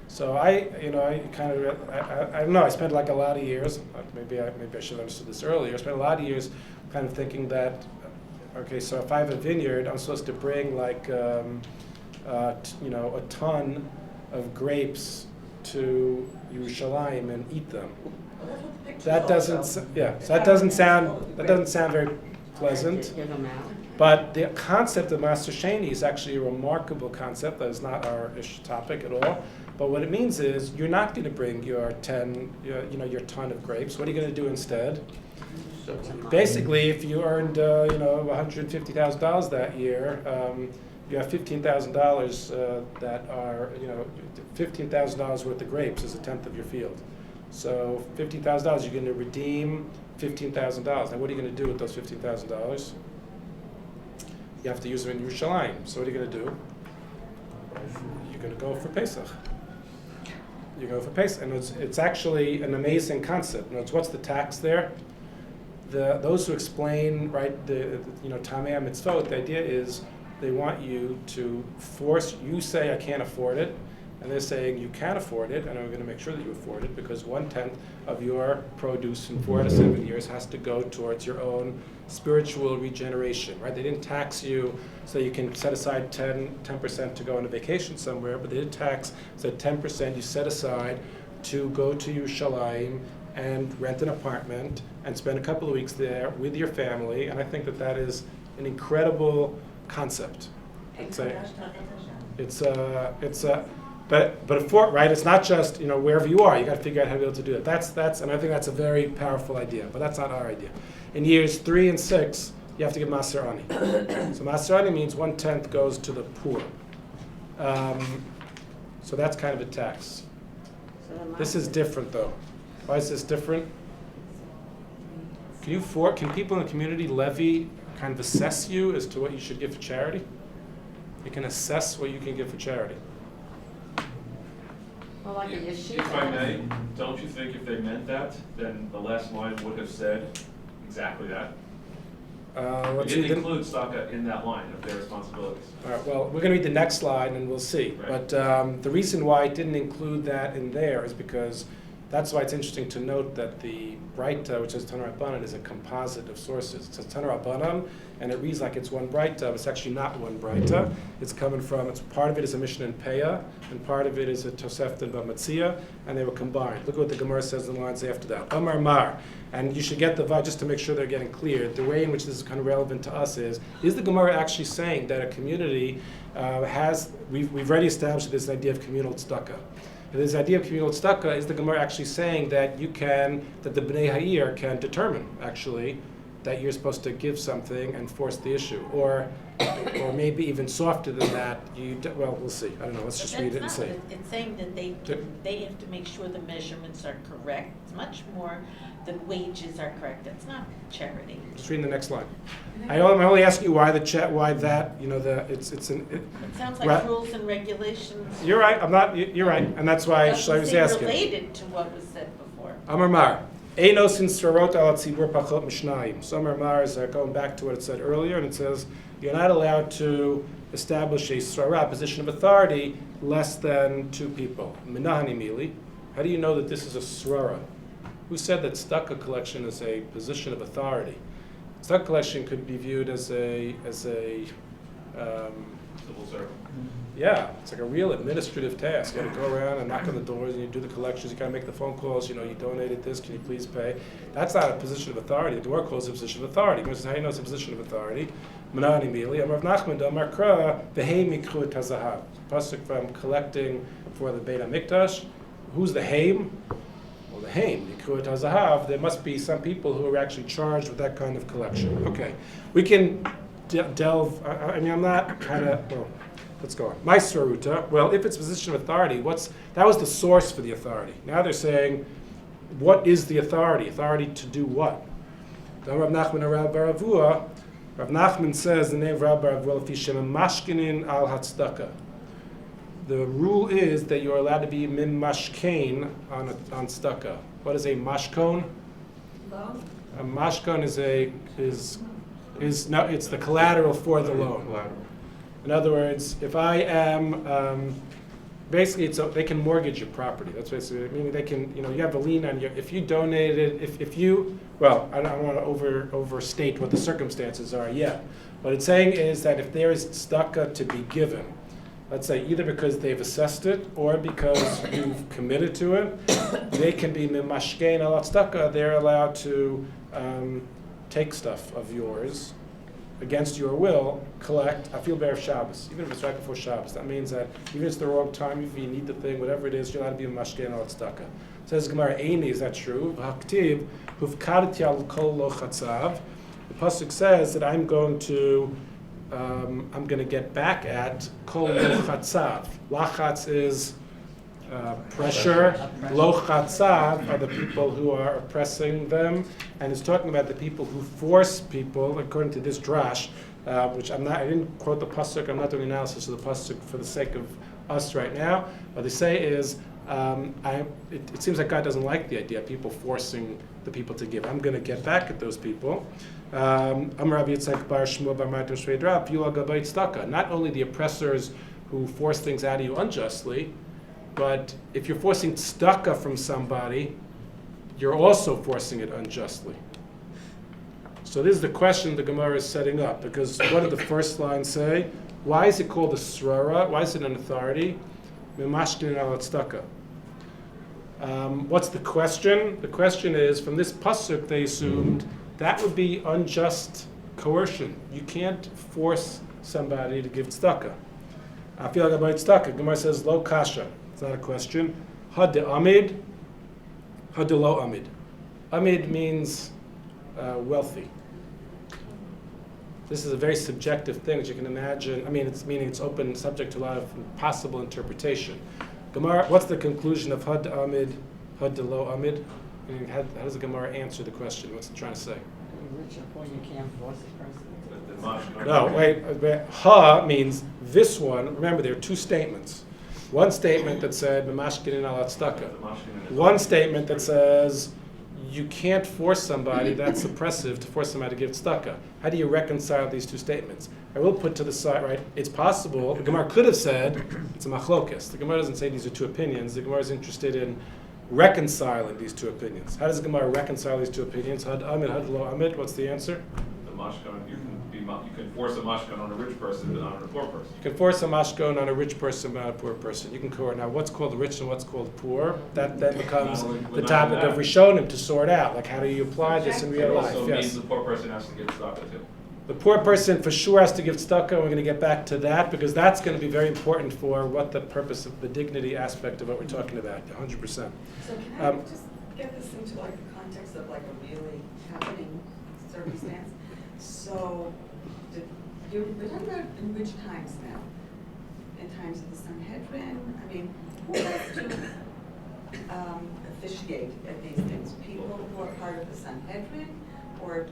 A: So I don't know. I spent a lot of years. Maybe I should have understood this earlier. I spent a lot of years kind of thinking that, okay, so if I have a vineyard, I'm supposed to bring a ton of grapes to Yerushalayim and eat them. That doesn't sound very pleasant.
E: Give them out.
A: But the concept of Maser Sheni is actually a remarkable concept. That is not our topic at all. But what it means is you're not going to bring your ton of grapes. What are you going to do instead?
E: It's a month.
A: Basically, if you earned, $150,000 that year, you have $15,000 that are, $15,000 worth of grapes is a tenth of your field. So $15,000, you're going to redeem $15,000. Now, what are you going to do with those $15,000? You have to use them in Yerushalayim. So what are you going to do? You're going to go for Pesach. You go for Pesach, and it's actually an amazing concept. What's the tax there? Those who explain, right, Tamei Mitzvot, the idea is they want you to force, you say I can't afford it, and they're saying you can afford it, and we're going to make sure that you afford it, because 1/10 of your produce in 4 to 7 years has to go towards your own spiritual regeneration, right? They didn't tax you so you can set aside 10% to go on a vacation somewhere, but they did tax so 10% you set aside to go to Yerushalayim and rent an apartment and spend a couple of weeks there with your family, and I think that is an incredible concept. But right, it's not just wherever you are. You got to figure out how to be able to do it. That's and I think that's a very powerful idea. But that's not our idea. In years 3 and 6, you have to give Maser Ani. So Maser Ani means 1/10 goes to the poor. So that's kind of a tax. This is different though. Why is this different? Can people in the community levy, kind of assess you as to what you should give for charity? You can assess what you can give for charity.
E: Well, like a yeshiva.
F: If I may, don't you think if they meant that, then the last line would have said exactly that? It didn't include tzedakah in that line of their responsibilities.
A: All right, well, we're going to read the next slide and we'll see.
F: Right.
A: But the reason why it didn't include that in there is because that's why it's interesting to note that the Breita, which is Tanur Rabbanan, is a composite of sources. It says Tanur Rabbanan, and it reads like it's one Breita, but it's actually not one Breita. It's coming from, part of it is a Mishnah in Peah, and part of it is a Tosefta and Bamatzia, and they were combined. Look at what the Gemara says in the lines after that. Amar Mar. And you should get the just to make sure they're getting clear. The way in which this is kind of relevant to us is the Gemara actually saying that a community we've already established this idea of communal tzedakah. This idea of communal tzedakah is the Gemara actually saying that the Bnei Ha'ir can determine actually that you're supposed to give something and force the issue, or maybe even softer than that. We'll see. I don't know. Let's just read it and see.
H: It's saying that they have to make sure the measurements are correct. It's much more the wages are correct. That's not charity.
A: Just reading the next line. I only ask you why that. It's
H: It sounds like rules and regulations.
A: You're right. I'm not. You're right, and that's why I was asking.
H: Related to what was said before.
A: Amar Mar. Einos in Srarot al Tzibur Pachot Mishnayim. So Amar Mar is going back to what it said earlier, and it says you're not allowed to establish a Srara, position of authority, less than 2 people. Minahani Mili. How do you know that this is a Srara? Who said that tzedakah collection is a position of authority? Tzedakah collection could be viewed as a
F: Civil servant.
A: Yeah, it's like a real administrative task. You got to go around and knock on the doors, and you do the collections. You got to make the phone calls. You donated this. Can you please pay? That's not a position of authority. The Gemara calls it a position of authority. This is how you know it's a position of authority. Manani Mili, Amar Nachman, Amar Kra, V'hei mikru tazahav. Pasuk from collecting for the Beit HaMikdash. Who's the Haim? Well, the Haim, mikru tazahav. There must be some people who are actually charged with that kind of collection. Okay, we can delve. I'm not kind of well. Let's go on. My Sraruta, well, if it's position of authority, that was the source for the authority. Now they're saying, what is the authority? Authority to do what? Rav Nachman Rav Baravua, Rav Nachman says the name of Rav Baravua, mashkinin al hatzdaka. The rule is that you're allowed to be mim mashkain on tzedakah. What is a mashkon?
G: Loan?
A: A mashkon it's the collateral for the loan.
C: Collateral.
A: In other words, if I am, basically they can mortgage your property. That's basically, meaning they can, you have a lien on if you donated, if you, well, I don't want to overstate what the circumstances are yet. What it's saying is that if there is tzedakah to be given, let's say either because they've assessed it or because you've committed to it, they can be mimashkein al tzedakah. They're allowed to take stuff of yours against your will, collect afil be'erev Shabbos, even if it's right before Shabbos. That means that even if it's the wrong time, if you need the thing, whatever it is, you're allowed to be a mashkein al tzedakah. So Says Gemara, Eini, is that true? V'haktiv, hufkarti al kol lo chatzav. The pasuk says that I'm going to get back at kol lo chatzav. Lachatz is pressure. Lo chatzav are the people who are oppressing them, and it's talking about the people who force people, according to this drash, which I didn't quote the pasuk. I'm not doing analysis of the pasuk for the sake of us right now. What they say is, it seems like God doesn't like the idea of people forcing the people to give. I'm going to get back at those people. Not only the oppressors who force things out of you unjustly, but if you're forcing tzedakah from somebody, you're also forcing it unjustly. So this is the question the Gemara is setting up, because what did the first line say? Why is it called a srara? Why is it an authority? Mimashkin al tzedakah. What's the question? The question is, from this pasuk they assumed that would be unjust coercion. You can't force somebody to give tzedakah. I feel like about tzedakah. Gemara says lo kasha. It's not a question. Had de amid, had de lo amid. Amid means wealthy. This is a very subjective thing, as you can imagine. I mean, it's open, subject to a lot of possible interpretation. Gemara, what's the conclusion of had de amid, had de lo amid? I mean, how does the Gemara answer the question? What's it trying to say?
E: Rich or poor, you can't force a person.
A: No, wait. Ha means this one. Remember, there are two statements. One statement that said "B'mashkinin al tzedakah." One statement that says you can't force somebody that's oppressive to force somebody to give tzedakah. How do you reconcile these two statements? I will put to the side, right? It's possible. The Gemara could have said it's a machlokes. The Gemara doesn't say these are two opinions. The Gemara is interested in reconciling these two opinions. How does the Gemara reconcile these two opinions? Had amid, had lo amid. What's the answer?
F: The mashkan, you can force a mashkan on a rich person, but not on a poor person.
A: You can force a mashkon on a rich person, but not a poor person. You can coerce. Now, what's called rich and what's called poor? That then becomes the topic of Rishonim to sort out. Like, how do you apply this in real life?
F: It also
A: Yes.
F: means the poor person has to give tzedakah too.
A: The poor person for sure has to give tzedakah. We're going to get back to that because that's going to be very important for what the purpose of the dignity aspect of what we're talking about. 100%.
D: So can I just get this into like the context of like a really happening circumstance? So we're talking about in which times now? In times of the Sanhedrin? I mean, who has to officiate at these things? People who are part of the Sanhedrin? Or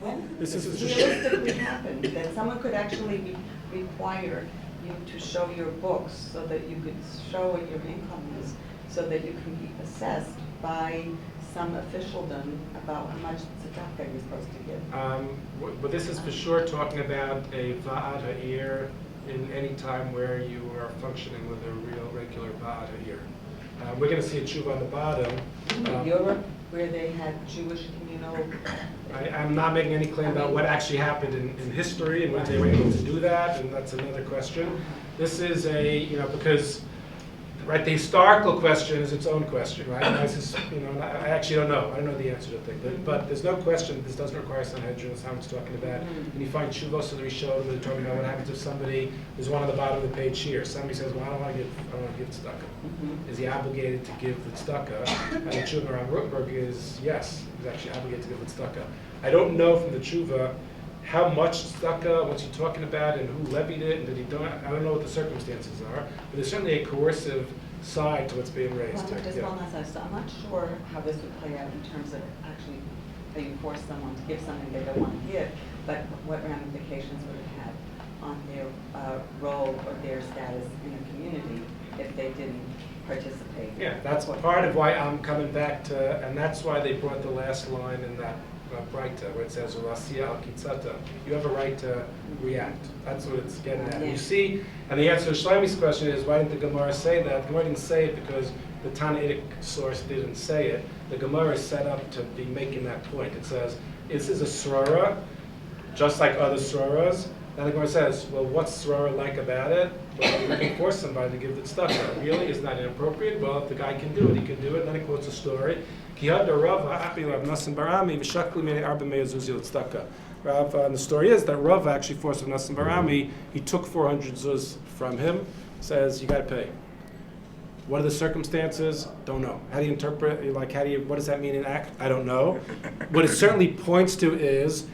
D: when could this realistically happen? That someone could actually require you to show your books so that you could show what your income is, so that you can be assessed by some officialdom about how much tzedakah you're supposed to give.
A: But this is for sure talking about a va'ad ha'ir in any time where you are functioning with a real regular va'ad ha'ir. We're going to see a tshuva on the bottom.
D: In Europe, where they had Jewish communal...
A: I'm not making any claim about what actually happened in history and when they were able to do that, and that's another question. This is because, right, the historical question is its own question, right? I actually don't know. I don't know the answer to the thing. But there's no question this doesn't require Sanhedrin, that's how it's talking about. And you find Shuvos of the Rishonim that are talking about what happens if somebody, there's one on the bottom of the page here. Somebody says, well, I don't want to give tzedakah. Is he obligated to give the tzedakah? And the tshuva around Rotberg is, yes, he's actually obligated to give the tzedakah. I don't know from the tshuva how much tzedakah, what's he talking about, and who levied it, and did he don't? I don't know what the circumstances are, but there's certainly a coercive side to what's being raised here.
D: Just one last thing. So I'm not sure how this would play out in terms of actually being forced someone to give something they don't want to give, but what ramifications would it have on their role or their status in the community if they didn't participate?
A: Yeah, that's part of why I'm coming back to, and that's why they brought the last line in that Braita, where it says, "Rasiya al kitzata." You have a right to react. That's what it's getting at. You see, and the answer to Shlomi's question is, why didn't the Gemara say that? The Gemara didn't say it because the Talmudic source didn't say it. The Gemara is set up to be making that point. It says, "This is a srara, just like other sraras." Then the Gemara says, well, what's srara like about it? Well, you can force somebody to give the tzedakah. Really, isn't that inappropriate? Well, if the guy can do it, he can do it. And then he quotes a story. And the story is that Rav actually forced Nassim Barami. He took 400 zuz from him. Says, you got to pay. What are the circumstances? Don't know. How do you interpret, what does that mean in act? I don't know. What it certainly points to is,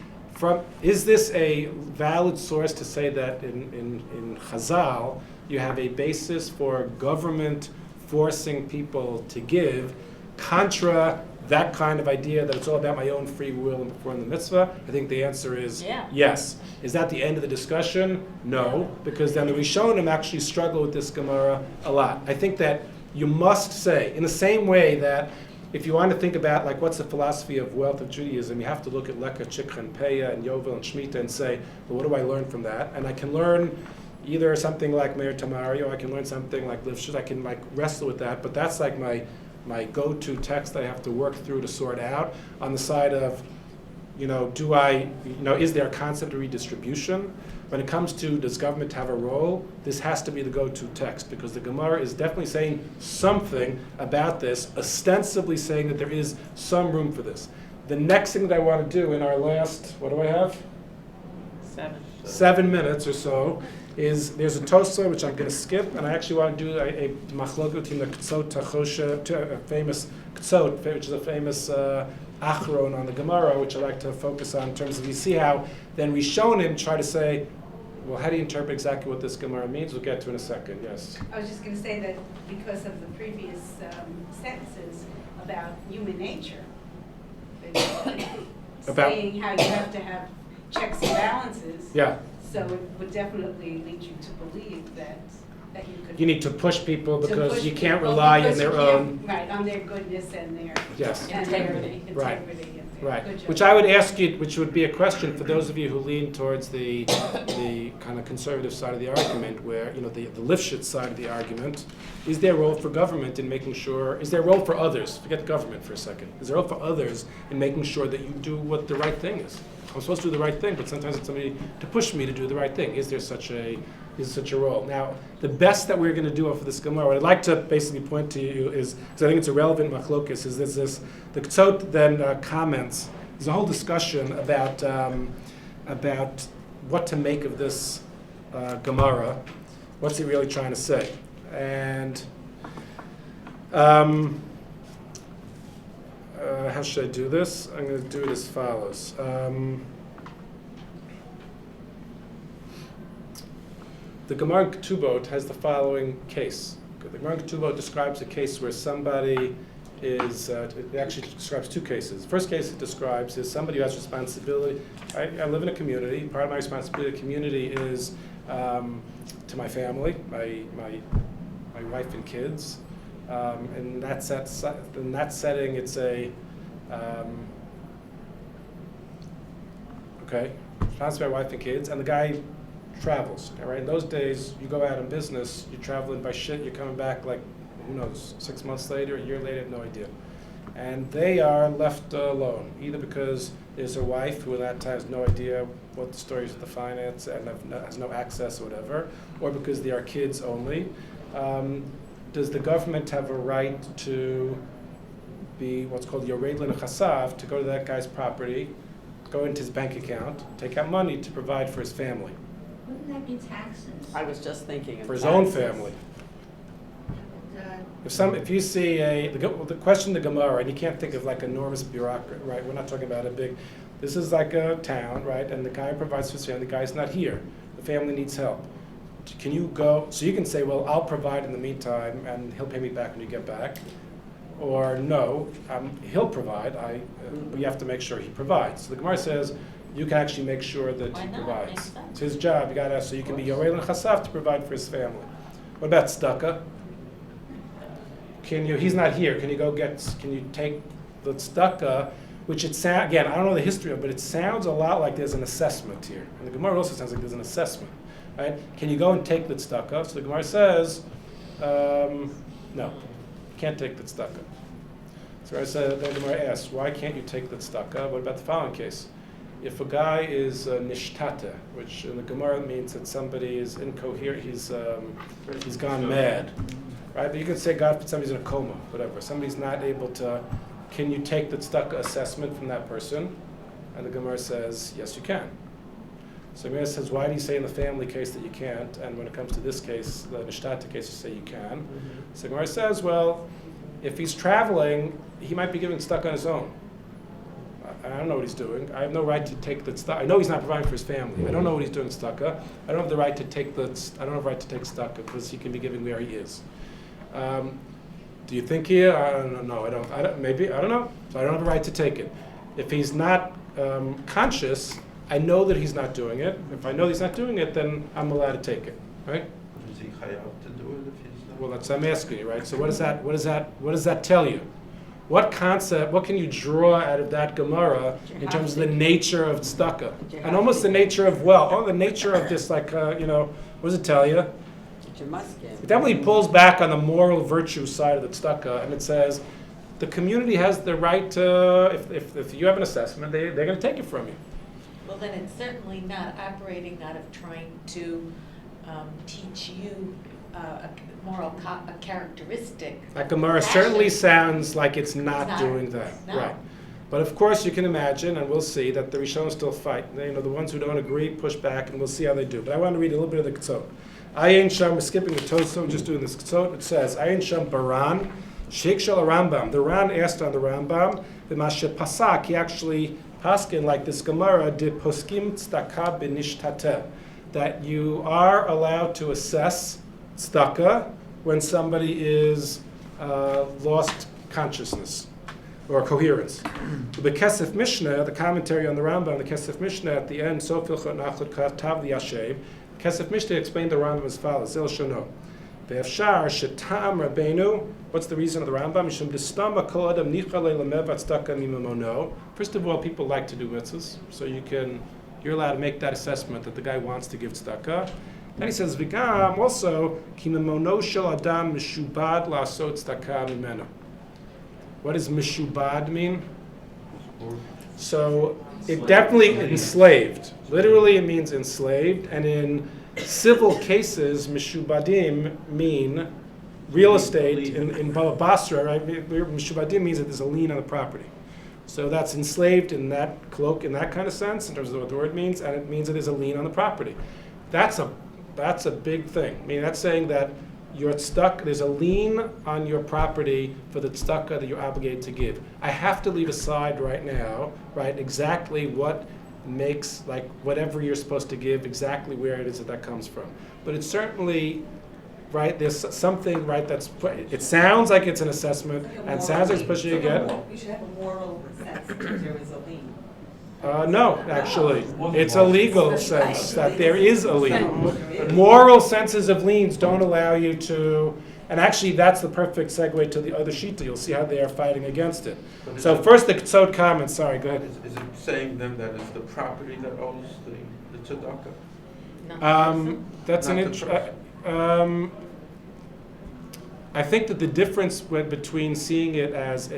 A: is this a valid source to say that in Chazal, you have a basis for government forcing people to give, contra that kind of idea that it's all about my own free will and performing the mitzvah? I think the answer is yes. Is that the end of the discussion? No, because then the Rishonim actually struggle with this Gemara a lot. I think that you must say, in the same way that if you want to think about what's the philosophy of wealth of Judaism, you have to look at Leka, Chikha, and Peah, and Yovel, and Shemitah, and say, well, what do I learn from that? And I can learn either something like Meir Tamari, or I can learn something like Lifshitz. I can wrestle with that, but that's my go-to text that I have to work through to sort out. On the side of, is there a concept of redistribution? When it comes to does government have a role, this has to be the go-to text, because the Gemara is definitely saying something about this, ostensibly saying that there is some room for this. The next thing that I want to do in our last, what do I have? 7 minutes or so, is there's a Tosafot which I'm going to skip, and I actually want to do a machlokes between the Ktsot Tachosha, a famous Ktsot, which is a famous Achron on the Gemara, which I like to focus on in terms of, you see how then Rishonim try to say, well, how do you interpret exactly what this Gemara means? We'll get to in a second, yes.
I: I was just going to say that because of the previous sentences about human nature, saying how you have to have checks and balances.
A: Yeah.
I: So it would definitely lead you to believe that you could.
A: You need to push people because
I: push
A: you can't
I: people
A: rely on
I: because
A: their
I: you can't-
A: own.
I: Right, on their goodness and their.
A: Yes.
I: And
H: Integrity.
I: Their
A: Right.
I: integrity and their
A: Right,
I: good
A: which I
I: judgment.
A: would ask you, which would be a question for those of you who lean towards the kind of conservative side of the argument, where, the Lifshitz side of the argument, is there a role for government in making sure, is there a role for others, forget government for a second, is there a role for others in making sure that you do what the right thing is? I'm supposed to do the right thing, but sometimes it's somebody to push me to do the right thing. Is there such a role? Now, the best that we're going to do off of this Gemara, what I'd like to basically point to you is, because I think it's a relevant machlokes, is this the Ktsot then comments. There's a whole discussion about what to make of this Gemara. What's he really trying to say? And how should I do this? I'm going to do it as follows. The Gemara in Ketubot has the following case. The Gemara in Ketubot describes a case where somebody is, it actually describes two cases. The first case it describes is somebody who has responsibility. I live in a community. Part of my responsibility to the community is to my family, my wife and kids. In that setting, it's a responsible to my wife and kids, and the guy travels. Right? In those days, you go out on business, you're traveling by ship, you're coming back who knows, 6 months later, a year later, I have no idea. And they are left alone, either because there's a wife who at that time has no idea what the story is of the finance and has no access or whatever, or because they are kids only. Does the government have a right to be what's called Yored Lin Chasav, to go to that guy's property, go into his bank account, take out money to provide for his family?
G: Wouldn't that be taxes?
E: I was just thinking of
A: For his own
E: taxes.
A: family.
G: And,
A: If you see the question the Gemara, and you can't think of enormous bureaucracy, right? We're not talking about a big, this is like a town, right? And the guy provides for his family, the guy's not here. The family needs help. Can you go, so you can say, well, I'll provide in the meantime, and he'll pay me back when you get back. Or no, he'll provide, but you have to make sure he provides. So the Gemara says, you can actually make sure that
H: Why
A: he
H: not?
A: provides.
H: Makes sense.
A: It's his job, you gotta, so you can be Yorei Lin Chasav to provide for his family. What about tzedakah? He's not here, can you take the tzedakah, which again, I don't know the history of it, but it sounds a lot like there's an assessment here. And the Gemara also sounds like there's an assessment, right? Can you go and take the tzedakah? So the Gemara says, no, you can't take the tzedakah. So the Gemara asks, why can't you take the tzedakah? What about the following case? If a guy is nishtata, which in the Gemara means that somebody is incoherent, he's gone mad, right? But you could say, God, somebody's in a coma, whatever. Somebody's not able to, can you take the tzedakah assessment from that person? And the Gemara says, yes, you can. So Gemara says, why do you say in the family case that you can't, and when it comes to this case, the Nishtata case, you say you can? So Gemara says, well, if he's traveling, he might be giving tzedakah on his own. I don't know what he's doing. I have no right to take the tzedakah. I know he's not providing for his family. I don't know what he's doing tzedakah. I don't have the right to take tzedakah because he can be giving where he is. Do you think here? I don't know. I don't. Maybe I don't know. So I don't have a right to take it. If he's not conscious, I know that he's not doing it. If I know he's not doing it, then I'm allowed to take it, right?
C: Is he chayav to do it if he's not?
A: Well, that's I'm asking you, right? So what does that tell you? What concept? What can you draw out of that Gemara in terms of the nature of tzedakah and almost the nature of the nature of this, like what does it tell you?
E: That you must give.
A: It definitely pulls back on the moral virtue side of the tzedakah, and it says the community has the right to, if you have an assessment, they're going to take it from you.
H: Well, then it's certainly not operating out of trying to teach you a characteristic.
A: That Gemara
H: Fashion.
A: certainly sounds like it's not doing that.
H: No.
A: Right. But of course you can imagine, and we'll see, that the Rishonim still fight. The ones who don't agree push back, and we'll see how they do. But I want to read a little bit of the Ketzot. Ayin Sham, we're skipping the Tosot, just doing this Ketzot. It says, Ayin Sham Baran, Sheikh Shal Rambam. The Ran asked on the Rambam, the Mashe Pasak, he actually paskin like this Gemara, de poskim tzedakah b'nishtateh, that you are allowed to assess tzedakah when somebody is lost consciousness or coherence. The Kesef Mishnah, the commentary on the Rambam, the Kesef Mishnah at the end, Sofil Chot Nachot Tav Yashev, Kesef Mishnah explained the Rambam as follows, Zil Shono. Ve'efshar shetam Rabbeinu, what's the reason of the Rambam? Mishum destama kol adam nichalei lamev tzedakah mimamono. First of all, people like to do mitzvahs, so you're allowed to make that assessment that the guy wants to give tzedakah. Then he says, Vigam, also, ki mimamono shel adam mishubad la'asot tzedakah mimeno. What does mishubad mean? So it definitely enslaved. Literally, it means enslaved, and in civil cases, mishubadim mean real estate in Basra, right? Mishubadim means that there's a lien on the property. So that's enslaved in that in that kind of sense, in terms of what the word means, and it means that there's a lien on the property. That's a big thing. I mean, that's saying that you're stuck, there's a lien on your property for the tzedakah that you're obligated to give. I have to leave aside right now, right, exactly what makes, like, whatever you're supposed to give, exactly where it is that comes from. But it's certainly, right, there's something, right, it sounds like it's an assessment, and sounds like it's pushing you again.
D: You should have a moral sense that there is a lien.
A: No, actually, it's a legal sense that there is a lien. Moral senses of liens don't allow you to, and actually that's the perfect segue to the other shita. You'll see how they are fighting against it. So first the Ketzot comment, sorry, go ahead.
C: Is it saying then that it's the property that owes the tzedakah?
A: That's an I think that the difference between seeing it as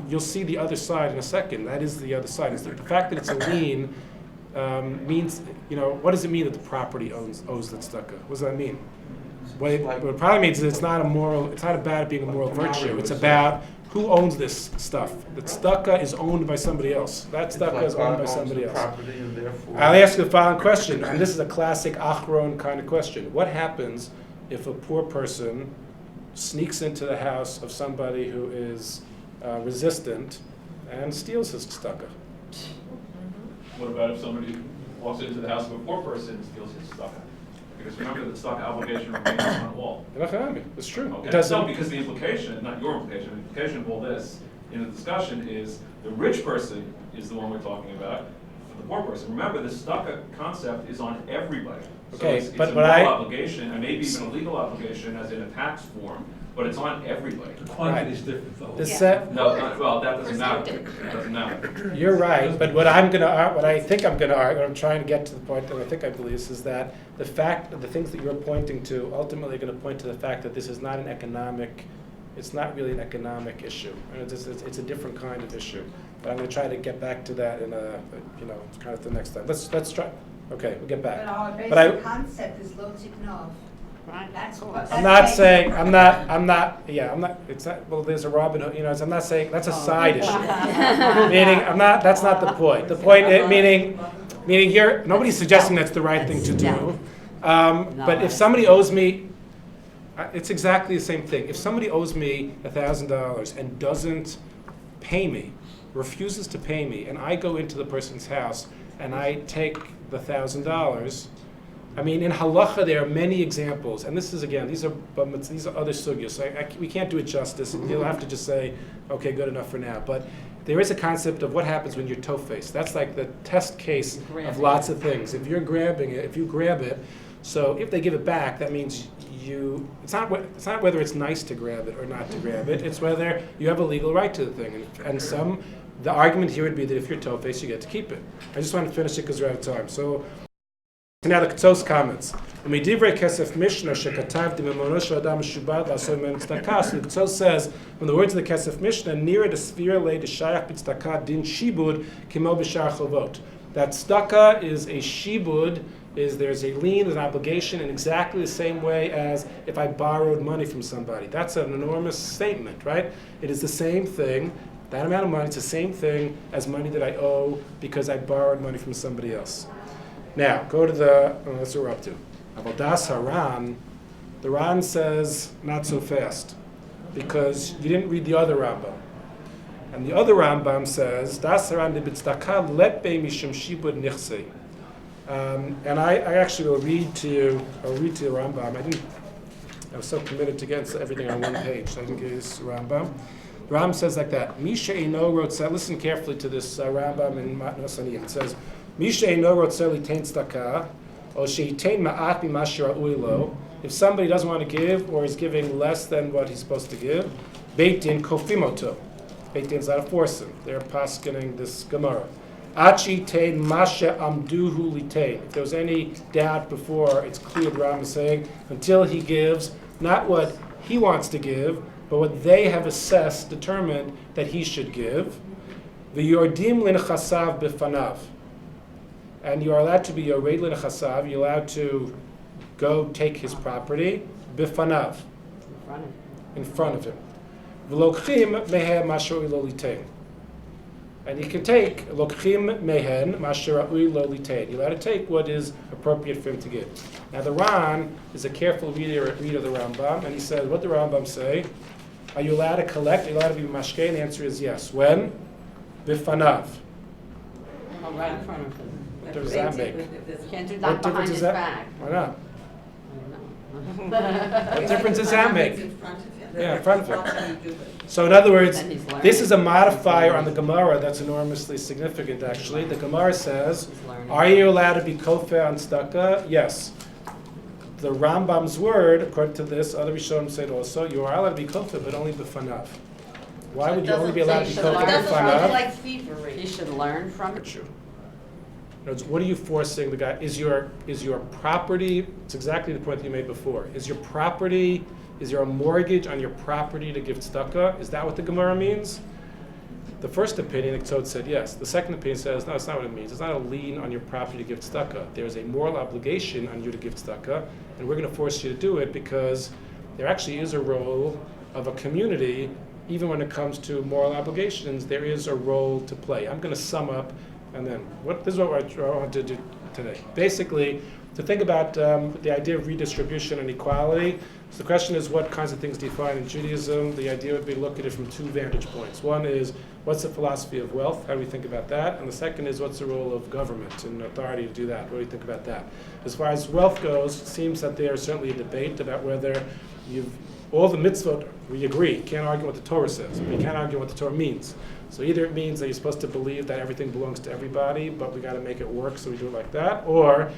A: you'll see the other side in a second. That is the other side. Is that the fact that it's a lien means, what does it mean that the property owes the tzedakah? What does that mean? What it probably means is it's not about being a moral virtue. It's about who owns this stuff. The tzedakah is owned by somebody else. That tzedakah is owned by somebody else. I'll ask you the following question, and this is a classic Achron kind of question. What happens if a poor person sneaks into the house of somebody who is resistant and steals his tzedakah?
F: What about if somebody walks into the house of a poor person and steals his tzedakah? Because remember, the tzedakah obligation remains on all.
A: It's true.
F: Okay.
A: It doesn't.
F: No, because the implication, not your implication, the implication of all this in the discussion is the rich person is the one we're talking about, for the poor person. Remember, the tzedakah concept is on everybody.
A: Okay,
F: so it's
A: but
F: a moral obligation, and maybe even a legal obligation, as in a tax form, but it's on everybody.
J: The quantity is different, though.
F: Well, that doesn't matter. That doesn't matter.
A: You're right, but what I think I'm going to argue, what I'm trying to get to the point that I believe is that the fact that the things that you're pointing to ultimately are going to point to the fact that this is not it's not really an economic issue, and it's a different kind of issue. But I'm going to try to get back to that in kind of the next time. Let's try. Okay, we'll get back.
I: But our basic concept is lo tiknov.
E: Right.
I: That's
E: Of
A: I'm not saying, I'm not, it's not, well, there's a Robin Hood, I'm not saying, that's a side issue. Meaning, that's not the point. The point, meaning nobody's suggesting that's the right thing to do. But if somebody owes me, it's exactly the same thing. If somebody owes me $1,000 and doesn't pay me, refuses to pay me, and I go into the person's house and I take the $1,000, in halacha there are many examples, and this is again, these are other sugyas, so we can't do it justice, and you'll have to just say, okay, good enough for now. But there is a concept of what happens when you're toe-faced. That's like the test case of lots of things. If you're grabbing it, if you grab it, so if they give it back, that means it's not whether it's nice to grab it or not to grab it, it's whether you have a legal right to the thing. And the argument here would be that if you're toe-faced, you get to keep it. I just want to finish it because we're out of time. So now the Ketzos comments. The Ketzos says, from the words of the Kesef Mishnah, near the sphere lay the shayach b'tzedakah din shibud kimo b'shar chovot. That tzedakah is a shibud, there's a lien, there's an obligation in exactly the same way as if I borrowed money from somebody. That's an enormous statement, right? It is the same thing. That amount of money is the same thing as money that I owe because I borrowed money from somebody else. Now, go to that's what we're up to. Avodas Haran, the Ran says, not so fast, because you didn't read the other Rambam. And the other Rambam says, Das Haran de B'tzedakah lepe mishum shibud nichsei. And I actually will read to you the Rambam. I was so committed to get everything on one page, so I didn't get this Rambam. The Rambam says like that, Misha Eino wrote, listen carefully to this Rambam in Matnos Aniyim. It says, Misha Eino wrote litain tzedakah, or she'itain ma'at mima shera'ui lo. If somebody doesn't want to give, or is giving less than what he's supposed to give, Beit Din kofimoto. Beit Din's not forcing. They're paskening this Gemara. Achi tein masha amduhu litain. If there was any doubt before, it's clear the Rambam is saying, until he gives, not what he wants to give, but what they have determined that he should give. V'yordim l'nechasav b'fanav. And you are allowed to be yored l'nechasav, you're allowed to go take his property, b'fanav, in front of him. V'lokchim mehen masher lo litain. And you can take lokchim mehen masher lo litain. You're allowed to take what is appropriate for him to give. Now the Ran is a careful reader of the Rambam, and he says, what the Rambam say? Are you allowed to collect? Are you allowed to be mashkeh? And the answer is yes. When? B'fanav.
E: Right in front of him.
A: What difference does that make?
E: You can't do that behind his back.
A: Why not?
E: I
A: What difference does that make?
D: In front of him.
A: Yeah, in front of
D: How
A: him.
D: do you do it?
A: So in other words,
E: Then he's learning.
A: this is a modifier on the Gemara that's enormously significant, actually. The Gemara says,
E: He's learning.
A: are you allowed to be kofeh on tzedakah? Yes. The Rambam's word, according to this, other Rishonim said also, you are allowed to be kofeh, but only b'fanav. Why would you only be allowed to be kofeh
H: It doesn't look
A: b'fanav?
H: like thievery.
E: He should learn from it.
A: True. In other words, what are you forcing the guy? Is your property? It's exactly the point that you made before. Is your property? Is there a mortgage on your property to give tzedakah? Is that what the Gemara means? The first opinion, the Tzod said yes. The second opinion says no. It's not what it means. It's not a lien on your property to give tzedakah. There is a moral obligation on you to give tzedakah, and we're going to force you to do it because there actually is a role of a community. Even when it comes to moral obligations, there is a role to play. I'm going to sum up. And then, this is what I want to do today. Basically, to think about the idea of redistribution and equality. So the question is, what kinds of things do you find in Judaism? The idea would be to look at it from two vantage points. One is, what's the philosophy of wealth? How do we think about that? And the second is, what's the role of government and authority to do that? What do you think about that? As far as wealth goes, it seems that there is certainly a debate about whether all the mitzvot, we agree, can't argue what the Torah says. We can't argue what the Torah means. So either it means that you're supposed to believe that everything belongs to everybody, but we got to make it work, so we do it like that, or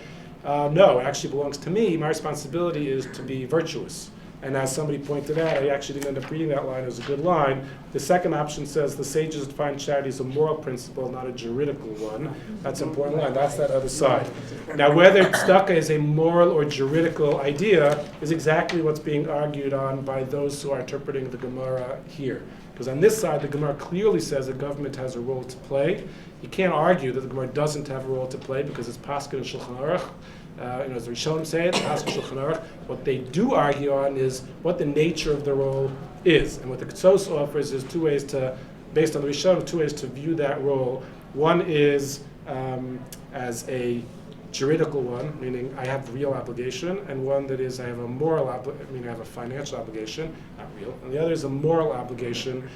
A: no, it actually belongs to me. My responsibility is to be virtuous. And as somebody pointed out, I actually didn't end up reading that line. It was a good line. The second option says the sages define charity as a moral principle, not a juridical one. That's an important line. That's that other side. Now, whether tzedakah is a moral or juridical idea is exactly what's being argued on by those who are interpreting the Gemara here. Because on this side, the Gemara clearly says the government has a role to play. You can't argue that the Gemara doesn't have a role to play because it's Paskin and Shulchan Aruch. As the Rishonim say it, what they do argue on is what the nature of the role is. And what the Ketsos offers is two ways to, based on the Rishonim, two ways to view that role. One is as a juridical one, meaning I have real obligation, and one that is I have a moral obligation, meaning I have a financial obligation, not real, and the other is a moral obligation,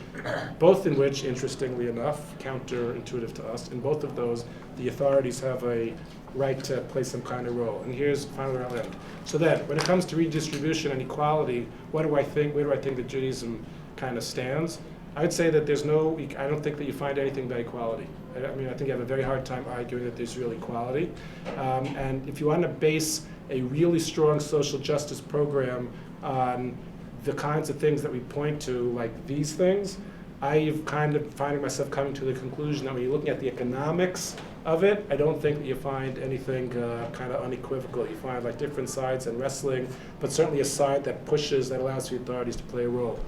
A: both in which, interestingly enough, counterintuitive to us, in both of those, the authorities have a right to play some kind of role. And here's finally where I'll end. So then, when it comes to redistribution and equality, where do I think that Judaism kind of stands? I would say that I don't think that you find anything about equality. I think you have a very hard time arguing that there's real equality. And if you want to base a really strong social justice program on the kinds of things that we point to, like these things, I've kind of finding myself coming to the conclusion that when you're looking at the economics of it, I don't think that you find anything kind of unequivocal. You find like different sides and wrestling, but certainly a side that pushes, that allows the authorities to play a role.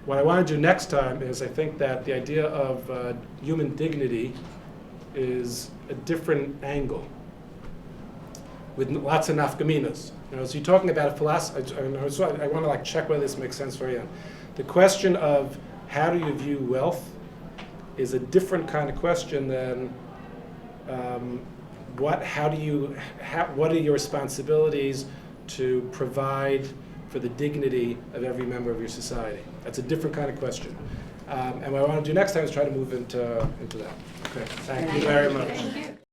A: What I want to do next time is I think that the idea of human dignity is a different angle with lots of nafkaminas. So you're talking about a philosophy, I want to check whether this makes sense for you. The question of how do you view wealth is a different kind of question than what are your responsibilities to provide for the dignity of every member of your society. That's a different kind of question. And what I want to do next time is try to move into that. Okay, thank you very much.
I: Thank you.